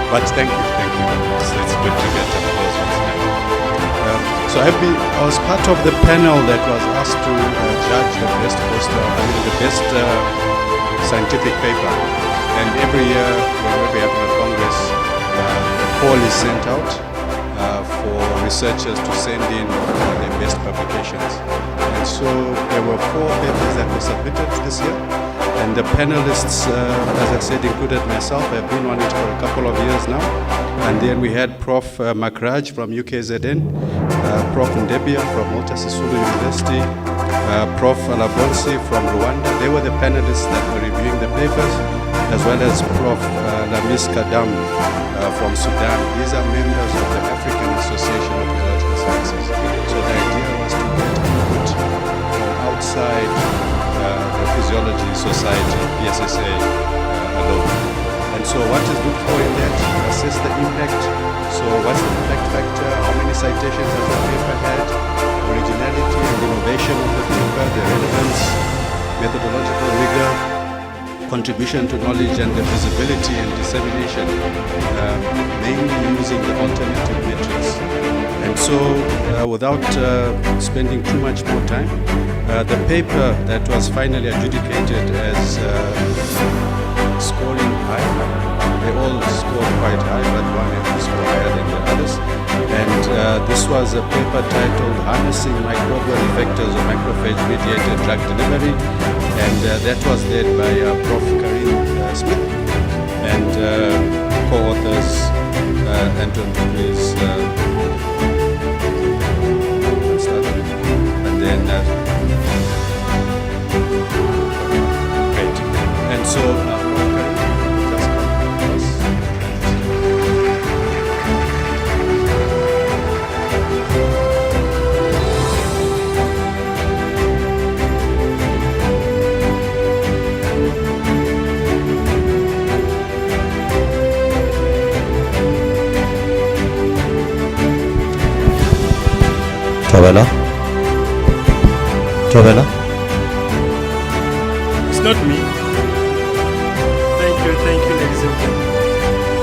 but thank you. It's good to get applause. I was part of the panel that was asked to judge the best poster, the best scientific paper. And every year, whenever we have a congress, a poll is sent out for researchers to send in their best publications. And so there were 4 papers that were submitted this year. And the panelists, as I said, included myself. I've been on it for a couple of years now. And then we had Prof. Makraj from UKZN, Prof. Ndebia from Walter Sisulu University, Prof. Alabonsi from Rwanda. They were the panelists that were reviewing the papers, as well as Prof. Lamis Kadam from Sudan. These are members of the African Association of Physiological Sciences. So the idea was to get input from outside the Physiology Society, PSSA alone. And so what is looked for in that? Assess the impact. So what's the impact factor? How many citations has the paper had? Originality and innovation of the paper, the relevance, methodological rigor, contribution to knowledge, and the visibility and dissemination, mainly using the alternative metrics. And so, without spending too much more time, the paper that was finally adjudicated as scoring high, they all scored quite high, but one had scored higher than the others. And this was a paper titled Harnessing Microbial Effectors of Macrophage-Mediated Drug Delivery, and that was led by Prof. Karim Smith and co-authors Anton Ruiz, and then great. And so just come to us. Trovella? It's not me. Thank you, ladies and gentlemen.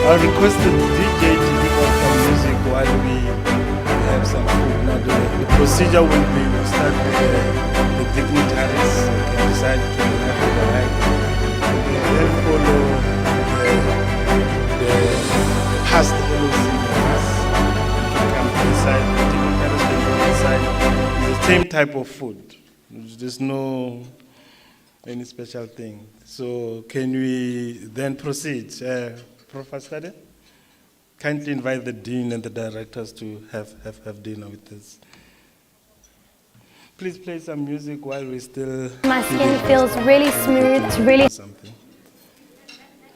I'll request the DJ to give us some music while we have some food. Now, procedure will be, we'll start with the dignitaries, can decide to have the right, and then follow the past LOC members, can decide, the dignitaries can decide the same type of food. There's no any special thing. So can we then proceed? Professor Stade? Kindly invite the dean and the directors to have dinner with us. Please play some music while we still... My skin feels really smooth. It's really... Something.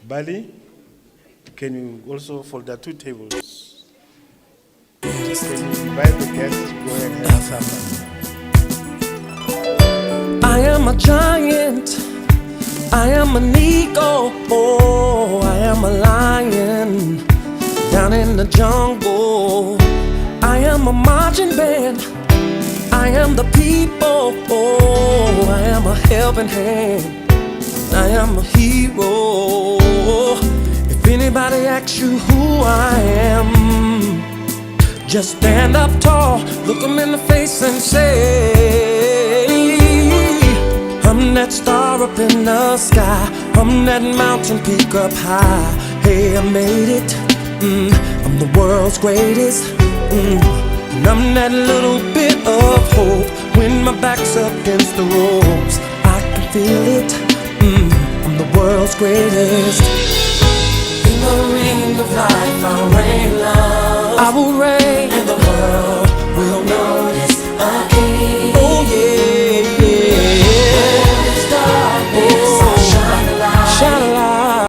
Bali, can you also fold there 2 tables? Can you invite the guests to go and have supper? I am a giant, I am an eagle, oh, I am a lion down in the jungle. I am a marching band, I am the people, oh, I am a helping hand, I am a hero. If anybody asks you who I am, just stand up tall, look them in the face and say, I'm that star up in the sky, I'm that mountain peak up high. Hey, I made it, I'm the world's greatest, and I'm that little bit of hope. When my back's up against the ropes, I can feel it, I'm the world's greatest. In the ring of life, I'll reign love, I will reign, and the world will notice a king. Oh yeah, yeah. Darkness, I'll shine a light. Shine a light.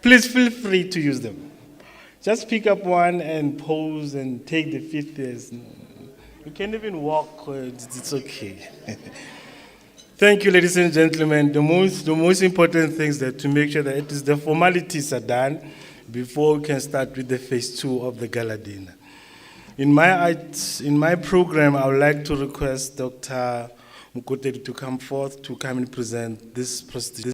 Please feel free to use them. Just pick up one and pose and take the 5th years. You can even walk, it's okay. Thank you, ladies and gentlemen. The most important thing is that to make sure that it is the formalities are done before we can start with the phase 2 of the gala dinner. In my program, I would like to request Dr. Mukotedi to come forth to come and present this procedure.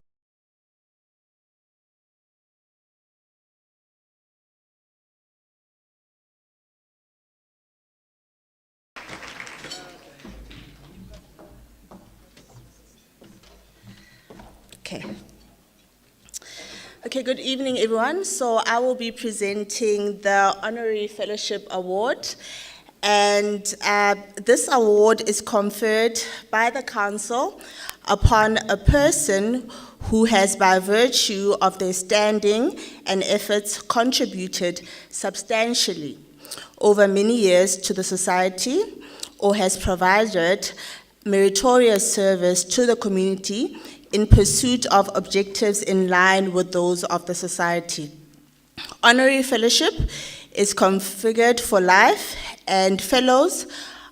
Okay, good evening, everyone. So I will be presenting the Honorary Fellowship Award. And this award is conferred by the Council upon a person who has, by virtue of their standing and efforts, contributed substantially over many years to the society or has provided meritorious service to the community in pursuit of objectives in line with those of the society. Honorary Fellowship is configured for life, and fellows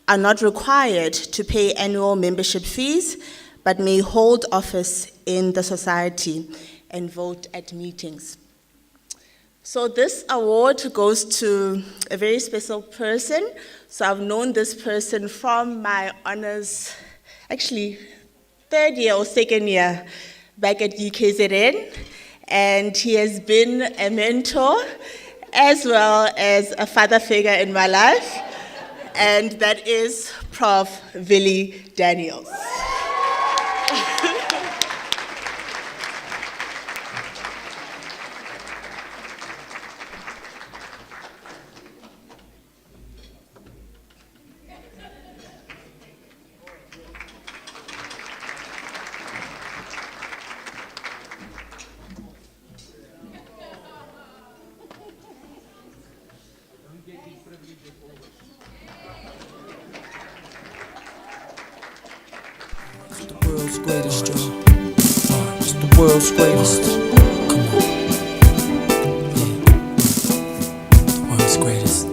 are not required to pay annual membership fees, but may hold office in the society and vote at meetings. So this award goes to a very special person. So I've known this person from my honors, actually, 3rd year or 2nd year back at UKZN, and he has been a mentor as well as a father figure in my life, and that is Prof. Willie Daniels. World's greatest, Joe. It's the world's greatest. Come on. Yeah. The world's greatest.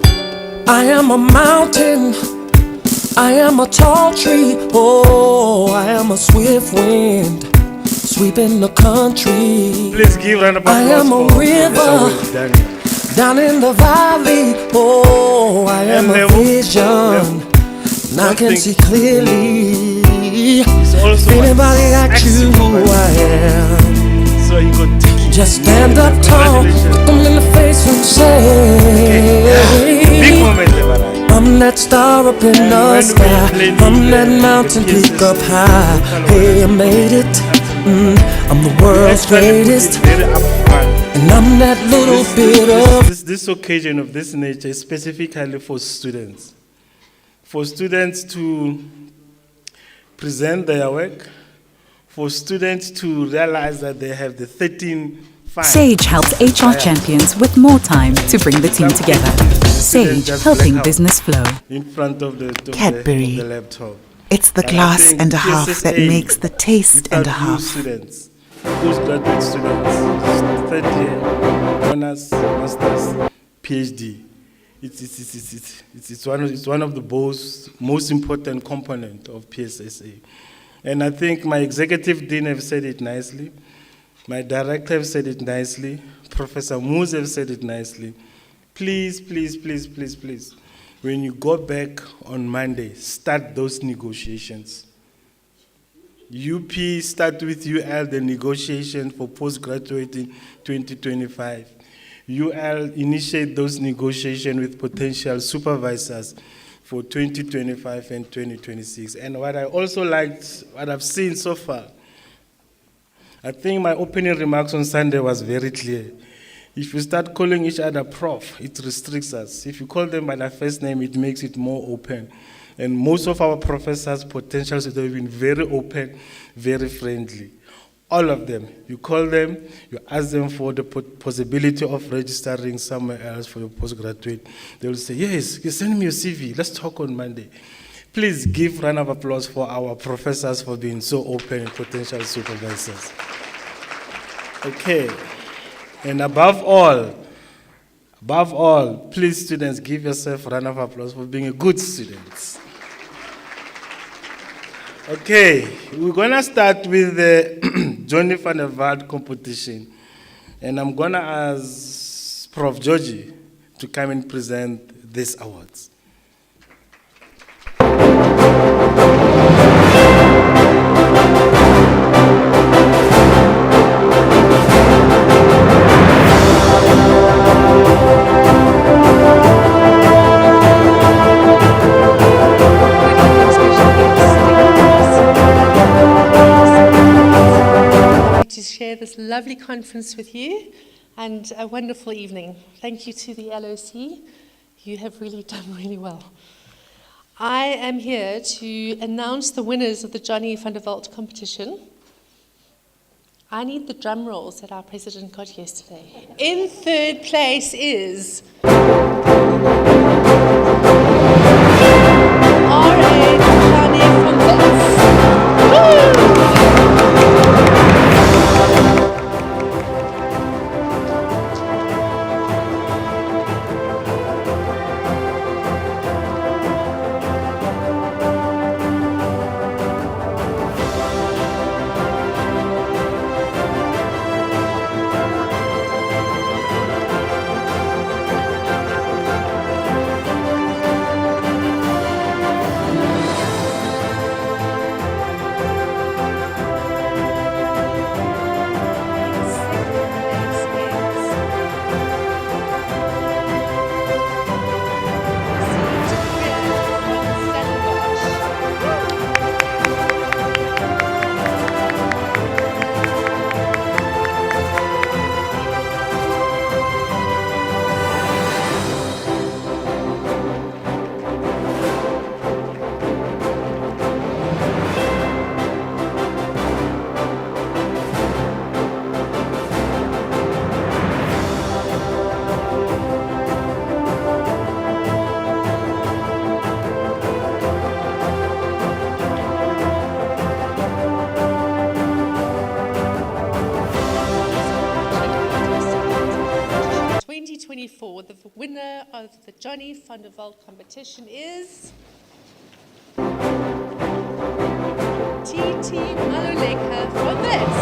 I am a mountain. I am a tall tree. Oh, I am a swift wind sweeping the country. Please give a round of applause. I am a river down in the valley. Oh, I am a vision. Now I can see clearly. If anybody asks you who I am, so you could just stand up tall, look them in the face and say, I'm that star up in the sky, I'm that mountain peak up high. Hey, I made it, I'm the world's greatest, and I'm that little bit of... This occasion of this nature is specifically for students. For students to present their work, for students to realize that they have the 13 fine. Sage helps HR champions with more time to bring the team together. Sage, helping business flow. In front of the Cadbury. of the laptop. It's the glass and a half that makes the taste and a half. Students, postgraduate students, 3rd year, honors, masters, PhD. It's one of the most important component of PSSA. And I think my executive dean have said it nicely, my director have said it nicely, Professor Moose have said it nicely. Please, please, please, please, please, when you go back on Monday, start those negotiations. UP, start with UL the negotiation for postgraduate in 2025. UL initiate those negotiations with potential supervisors for 2025 and 2026. And what I also liked, what I've seen so far, I think my opening remarks on Sunday was very clear. If you start calling each other prof, it restricts us. If you call them by their first name, it makes it more open. And most of our professors' potentials have been very open, very friendly. All of them. You call them, you ask them for the possibility of registering somewhere else for your postgraduate. They will say, yes, you send me your CV, let's talk on Monday. Please give a round of applause for our professors for being so open and potential supervisors. Okay. And above all, please students, give yourself a round of applause for being a good student. Okay, we're gonna start with the Johnny van der Walt competition. And I'm gonna ask Prof. Georgie to come and present these awards. To share this lovely conference with you and a wonderful evening. Thank you to the LOC. You have really done really well. I am here to announce the winners of the Johnny van der Walt competition. I need the drum rolls that our president got yesterday. In third place is R.A. Johnny van Walt. The winner of the Johnny van der Walt competition is T.T. Maluleka from this.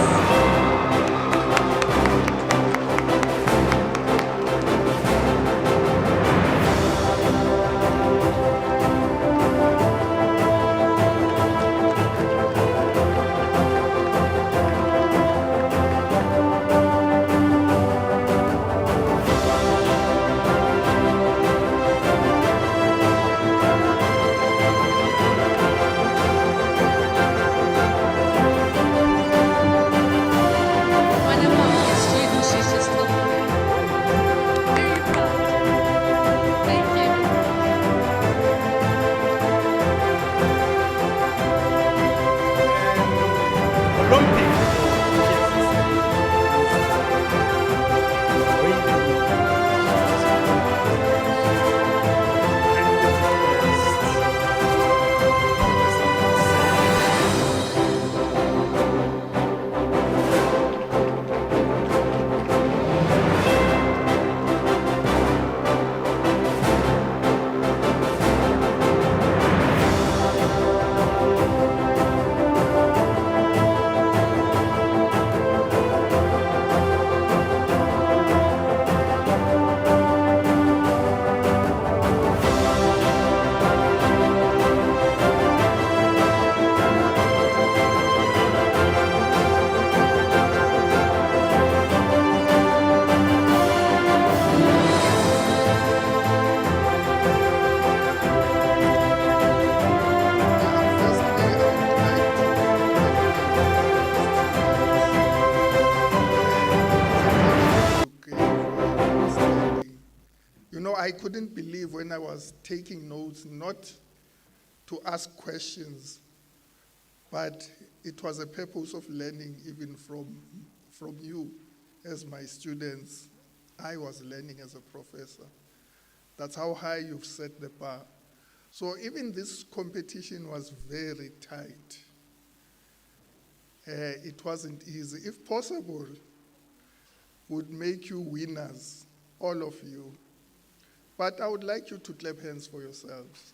I couldn't believe when I was taking notes not to ask questions, but it was a purpose of learning even from you as my students. I was learning as a professor. That's how high you've set the bar. So even this competition was very tight. It wasn't easy. If possible, would make you winners, all of you. But I would like you to clap hands for yourselves.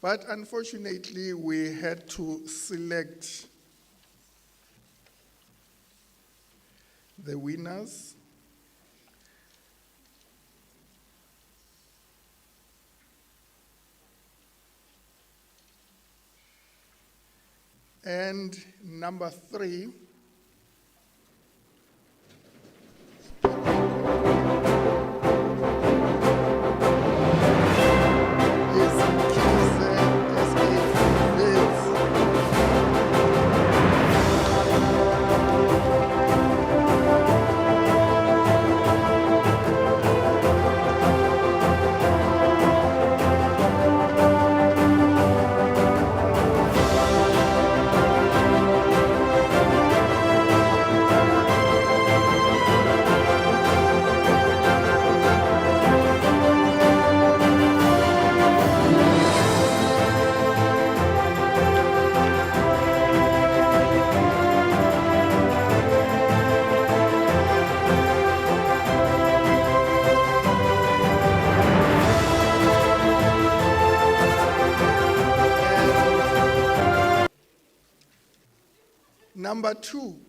But unfortunately, we had to select the winners. And number 3, number 2.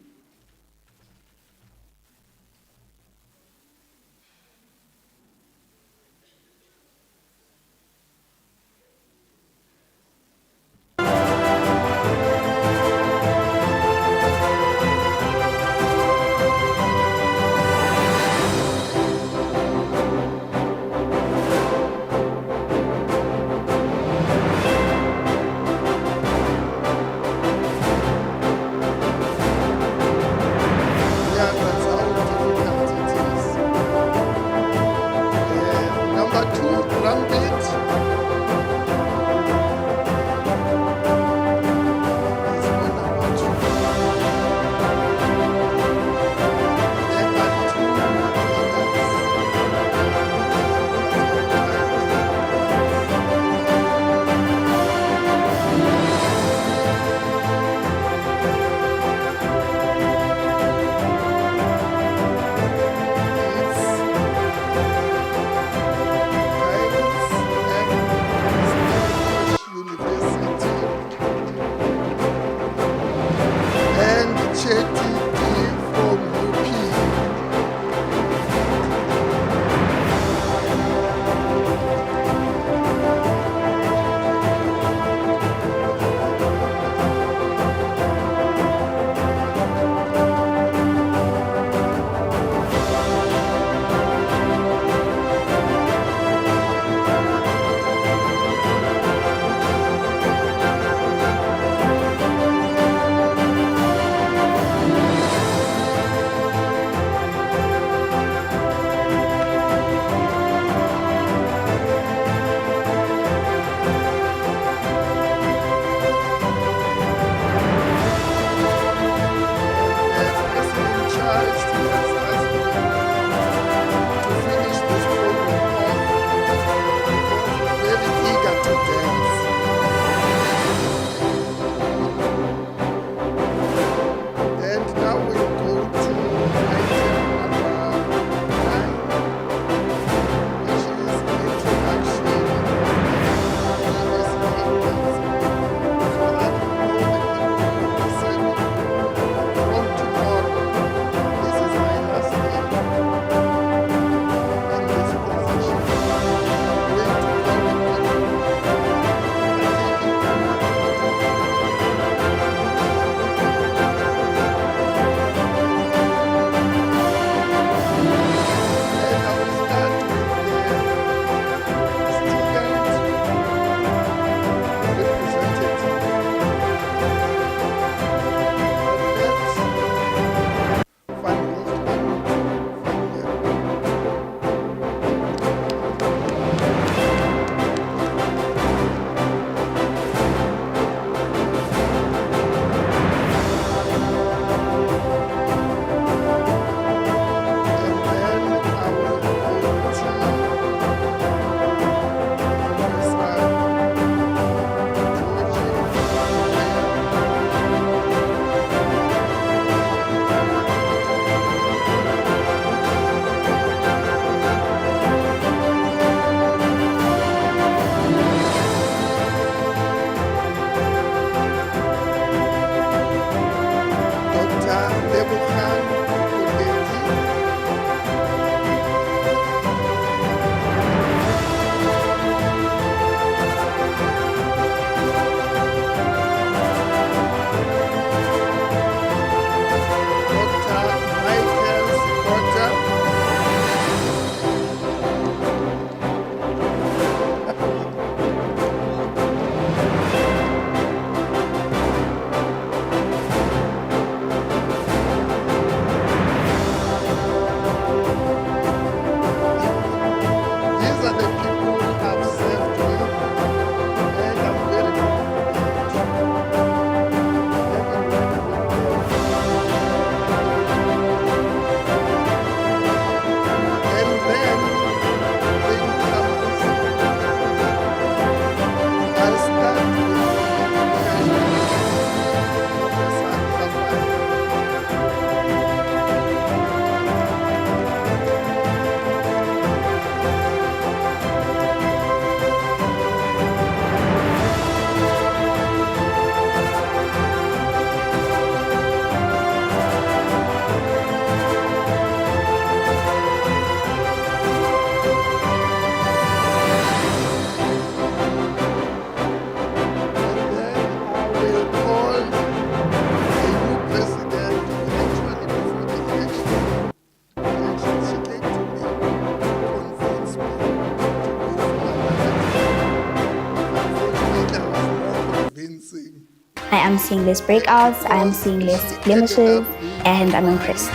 am seeing less breakouts, I am seeing less blemishes, and I'm impressed.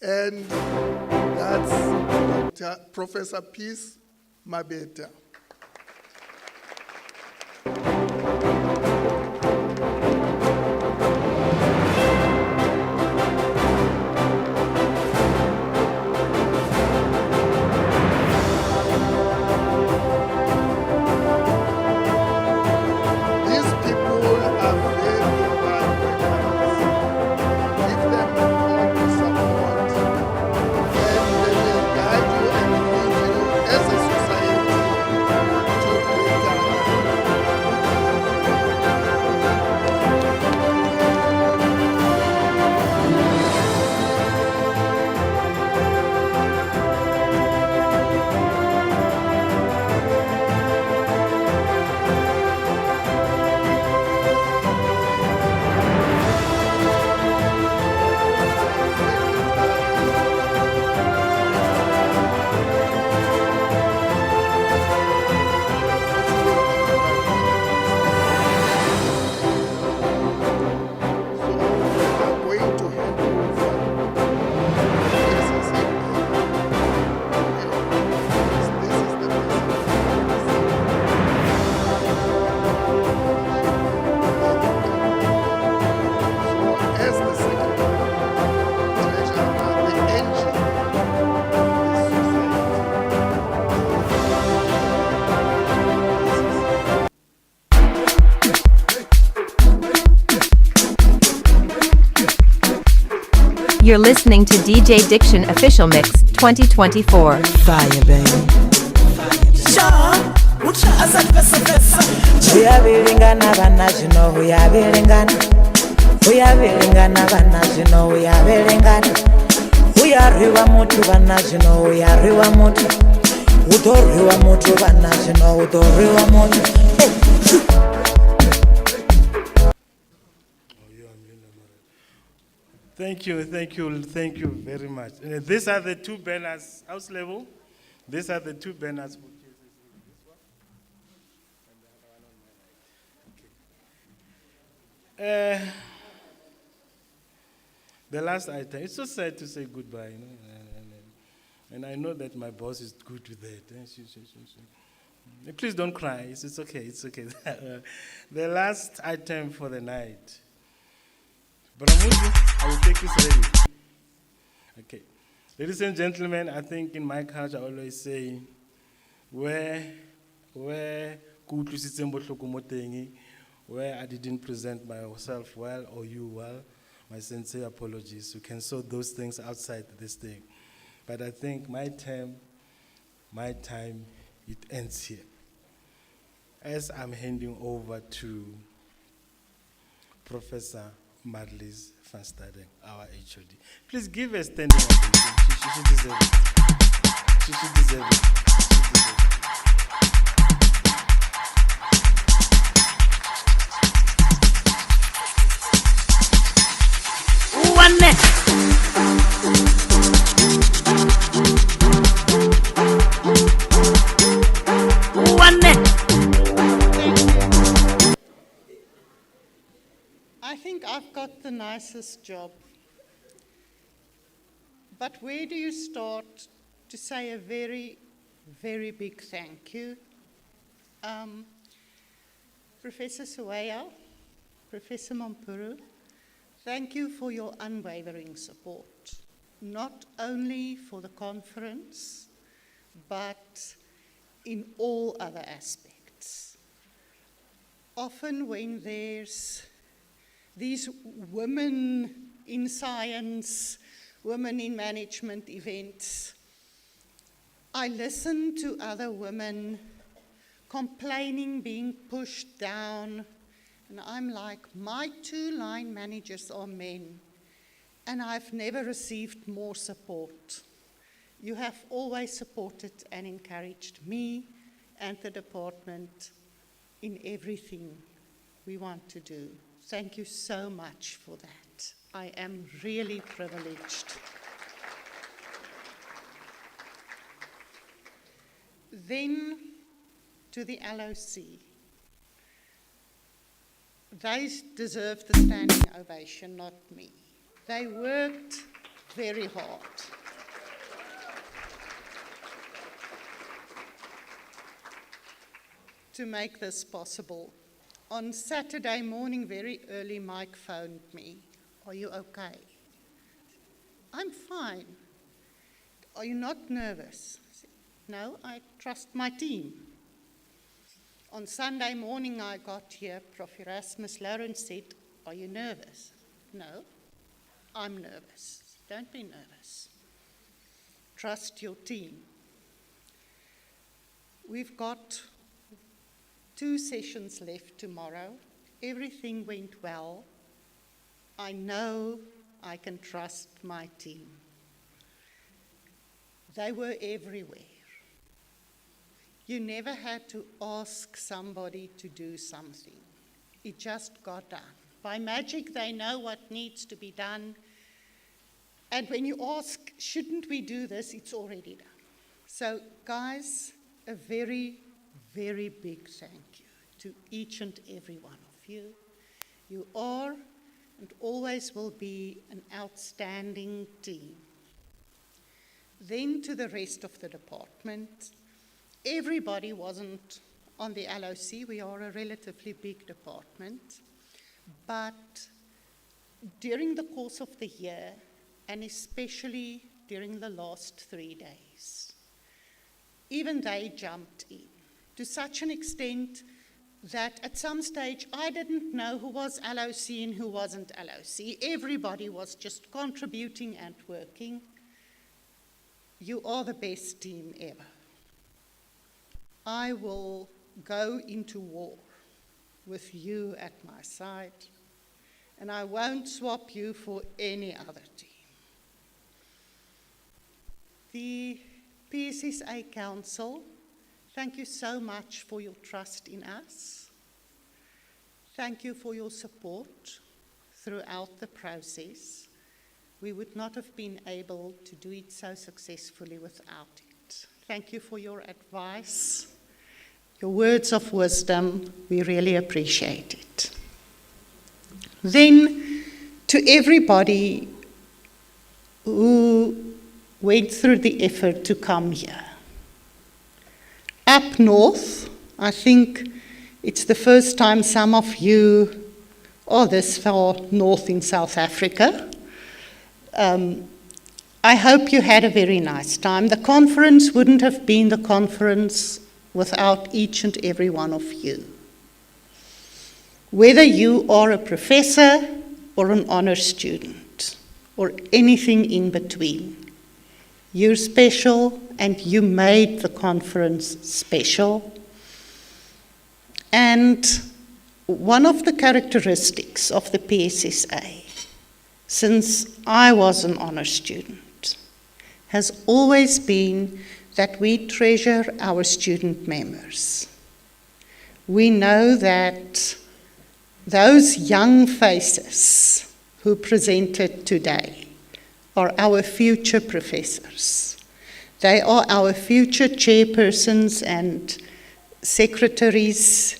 And that's Dr. Professor Peace Mabeta. These people are very hard workers. Give them all the support, and they will guide you and lead you as a society to greater You're listening to DJ Diction Official Mix 2024. Fire, baby. Uyabelengana bana jino uyabelengana uyabelengana bana jino uyabelengana uyariwa mutu bana jino uyariwa mutu udoriwa mutu bana jino udoriwa mutu. Thank you very much. These are the two banners, house level. These are the two banners for PSSA. This one and the other one on my right. Okay. The last item. It's so sad to say goodbye, you know, and I know that my boss is good with that. Please don't cry. It's okay. It's okay. The last item for the night. Baramuzi, I will take this ready. Okay. Ladies and gentlemen, I think in my culture I always say, where I didn't present myself well or you well, my sincere apologies. You can sort those things outside this thing. But I think my time, it ends here. As I'm handing over to Professor Marlies van Staden, our HOD. Please give a standing ovation. She should deserve it. She should deserve it. I think I've got the nicest job. But where do you start to say a very, very big thank you? Professor Suwaya, Professor Mampuru, thank you for your unwavering support, not only for the conference, but in all other aspects. Often when there's these women in science, women in management events, I listen to other women complaining, being pushed down, and I'm like, my 2 line managers are men, and I've never received more support. You have always supported and encouraged me and the department in everything we want to do. Thank you so much for that. I am really privileged. Then to the LOC. They deserve the standing ovation, not me. They worked very hard. To make this possible. On Saturday morning, very early, Mike phoned me. Are you okay? I'm fine. Are you not nervous? I said, no, I trust my team. On Sunday morning I got here, Prof. Erasmus Lawrence said, are you nervous? No, I'm nervous. Don't be nervous. Trust your team. We've got 2 sessions left tomorrow. Everything went well. I know I can trust my team. They were everywhere. You never had to ask somebody to do something. It just got done. By magic, they know what needs to be done. And when you ask, shouldn't we do this, it's already done. So, guys, a very, very big thank you to each and every one of you. You are and always will be an outstanding team. Then to the rest of the department, everybody wasn't on the LOC. We are a relatively big department. But during the course of the year, and especially during the last 3 days, even they jumped in to such an extent that at some stage I didn't know who was LOC and who wasn't LOC. Everybody was just contributing and working. You are the best team ever. I will go into war with you at my side, and I won't swap you for any other team. The PSSA Council, thank you so much for your trust in us. Thank you for your support throughout the process. We would not have been able to do it so successfully without it. Thank you for your advice, your words of wisdom. We really appreciate it. Then, to everybody who went through the effort to come here. Up north, I think it's the first time some of you are this far north in South Africa. I hope you had a very nice time. The conference wouldn't have been the conference without each and every one of you. Whether you are a professor or an honor student or anything in between, you're special and you made the conference special. And one of the characteristics of the PSSA, since I was an honor student, has always been that we treasure our student members. We know that those young faces who presented today are our future professors. They are our future chairpersons and secretaries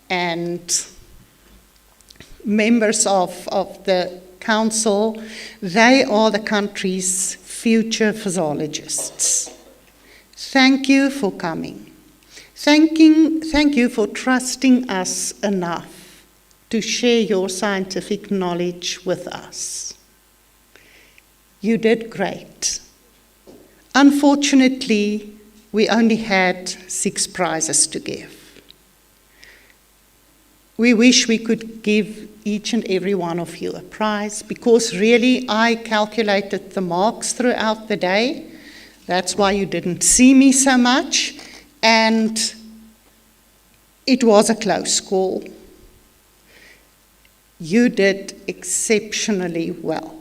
and members of the council. They are the country's future physiologists. Thank you for coming. Thank you for trusting us enough to share your scientific knowledge with us. You did great. Unfortunately, we only had 6 prizes to give. We wish we could give each and every one of you a prize, because really I calculated the marks throughout the day. That's why you didn't see me so much, and it was a close call. You did exceptionally well.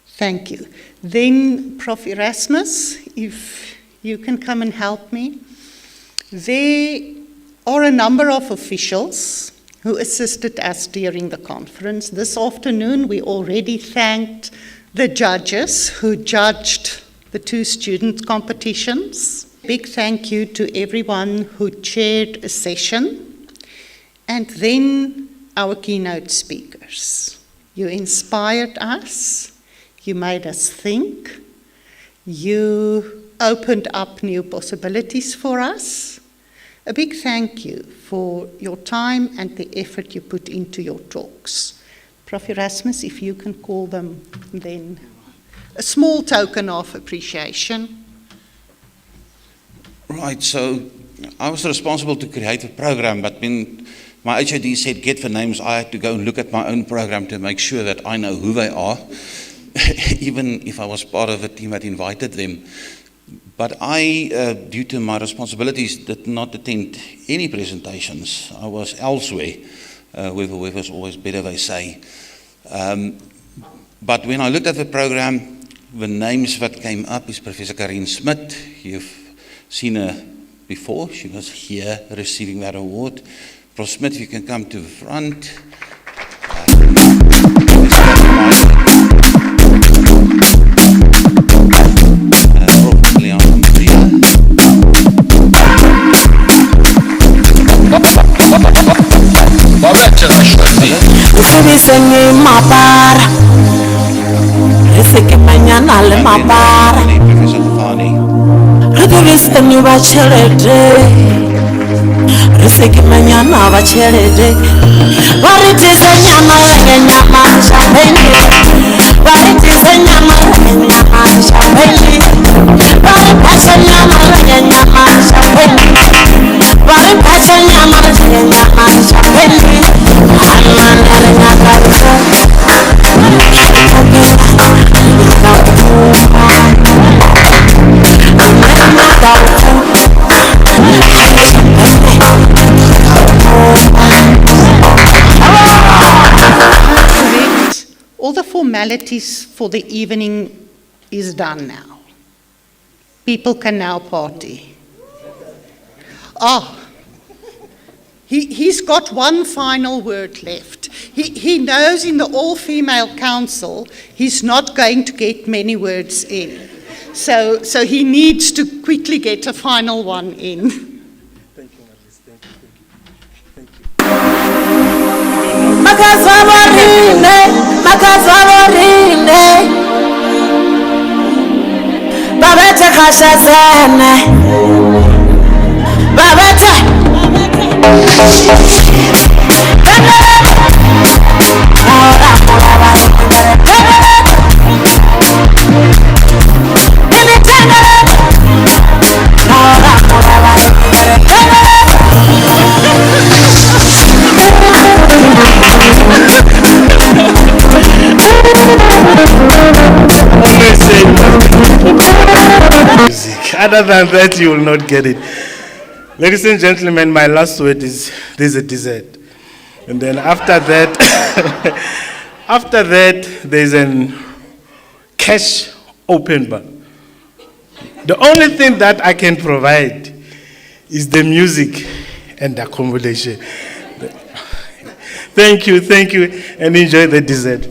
Thank you. Then, Prof. Erasmus, if you can come and help me. There are a number of officials who assisted us during the conference. This afternoon, we already thanked the judges who judged the 2 student competitions. Big thank you to everyone who chaired a session. And then our keynote speakers. You inspired us, you made us think, you opened up new possibilities for us. A big thank you for your time and the effort you put into your talks. Prof. Erasmus, if you can call them then a small token of appreciation. Right, so I was responsible to create a program, but when my HOD said get the names, I had to go and look at my own program to make sure that I know who they are, even if I was part of a team that invited them. But I, due to my responsibilities, did not attend any presentations. I was elsewhere. Whoever's always better, they say. But when I looked at the program, the names that came up is Professor Karin Smit. You've seen her before. She was here receiving that award. Prof. Smit, you can come to the front. All the formalities for the evening is done now. People can now party. He's got one final word left. He knows in the all-female council he's not going to get many words in. So he needs to quickly get a final one in. Thank you, Marlis. Thank you. Music. Other than that, you will not get it. Ladies and gentlemen, my last word is there's a dessert. And then after that, there's a cash open bar. The only thing that I can provide is the music and the accommodation. Thank you, and enjoy the dessert.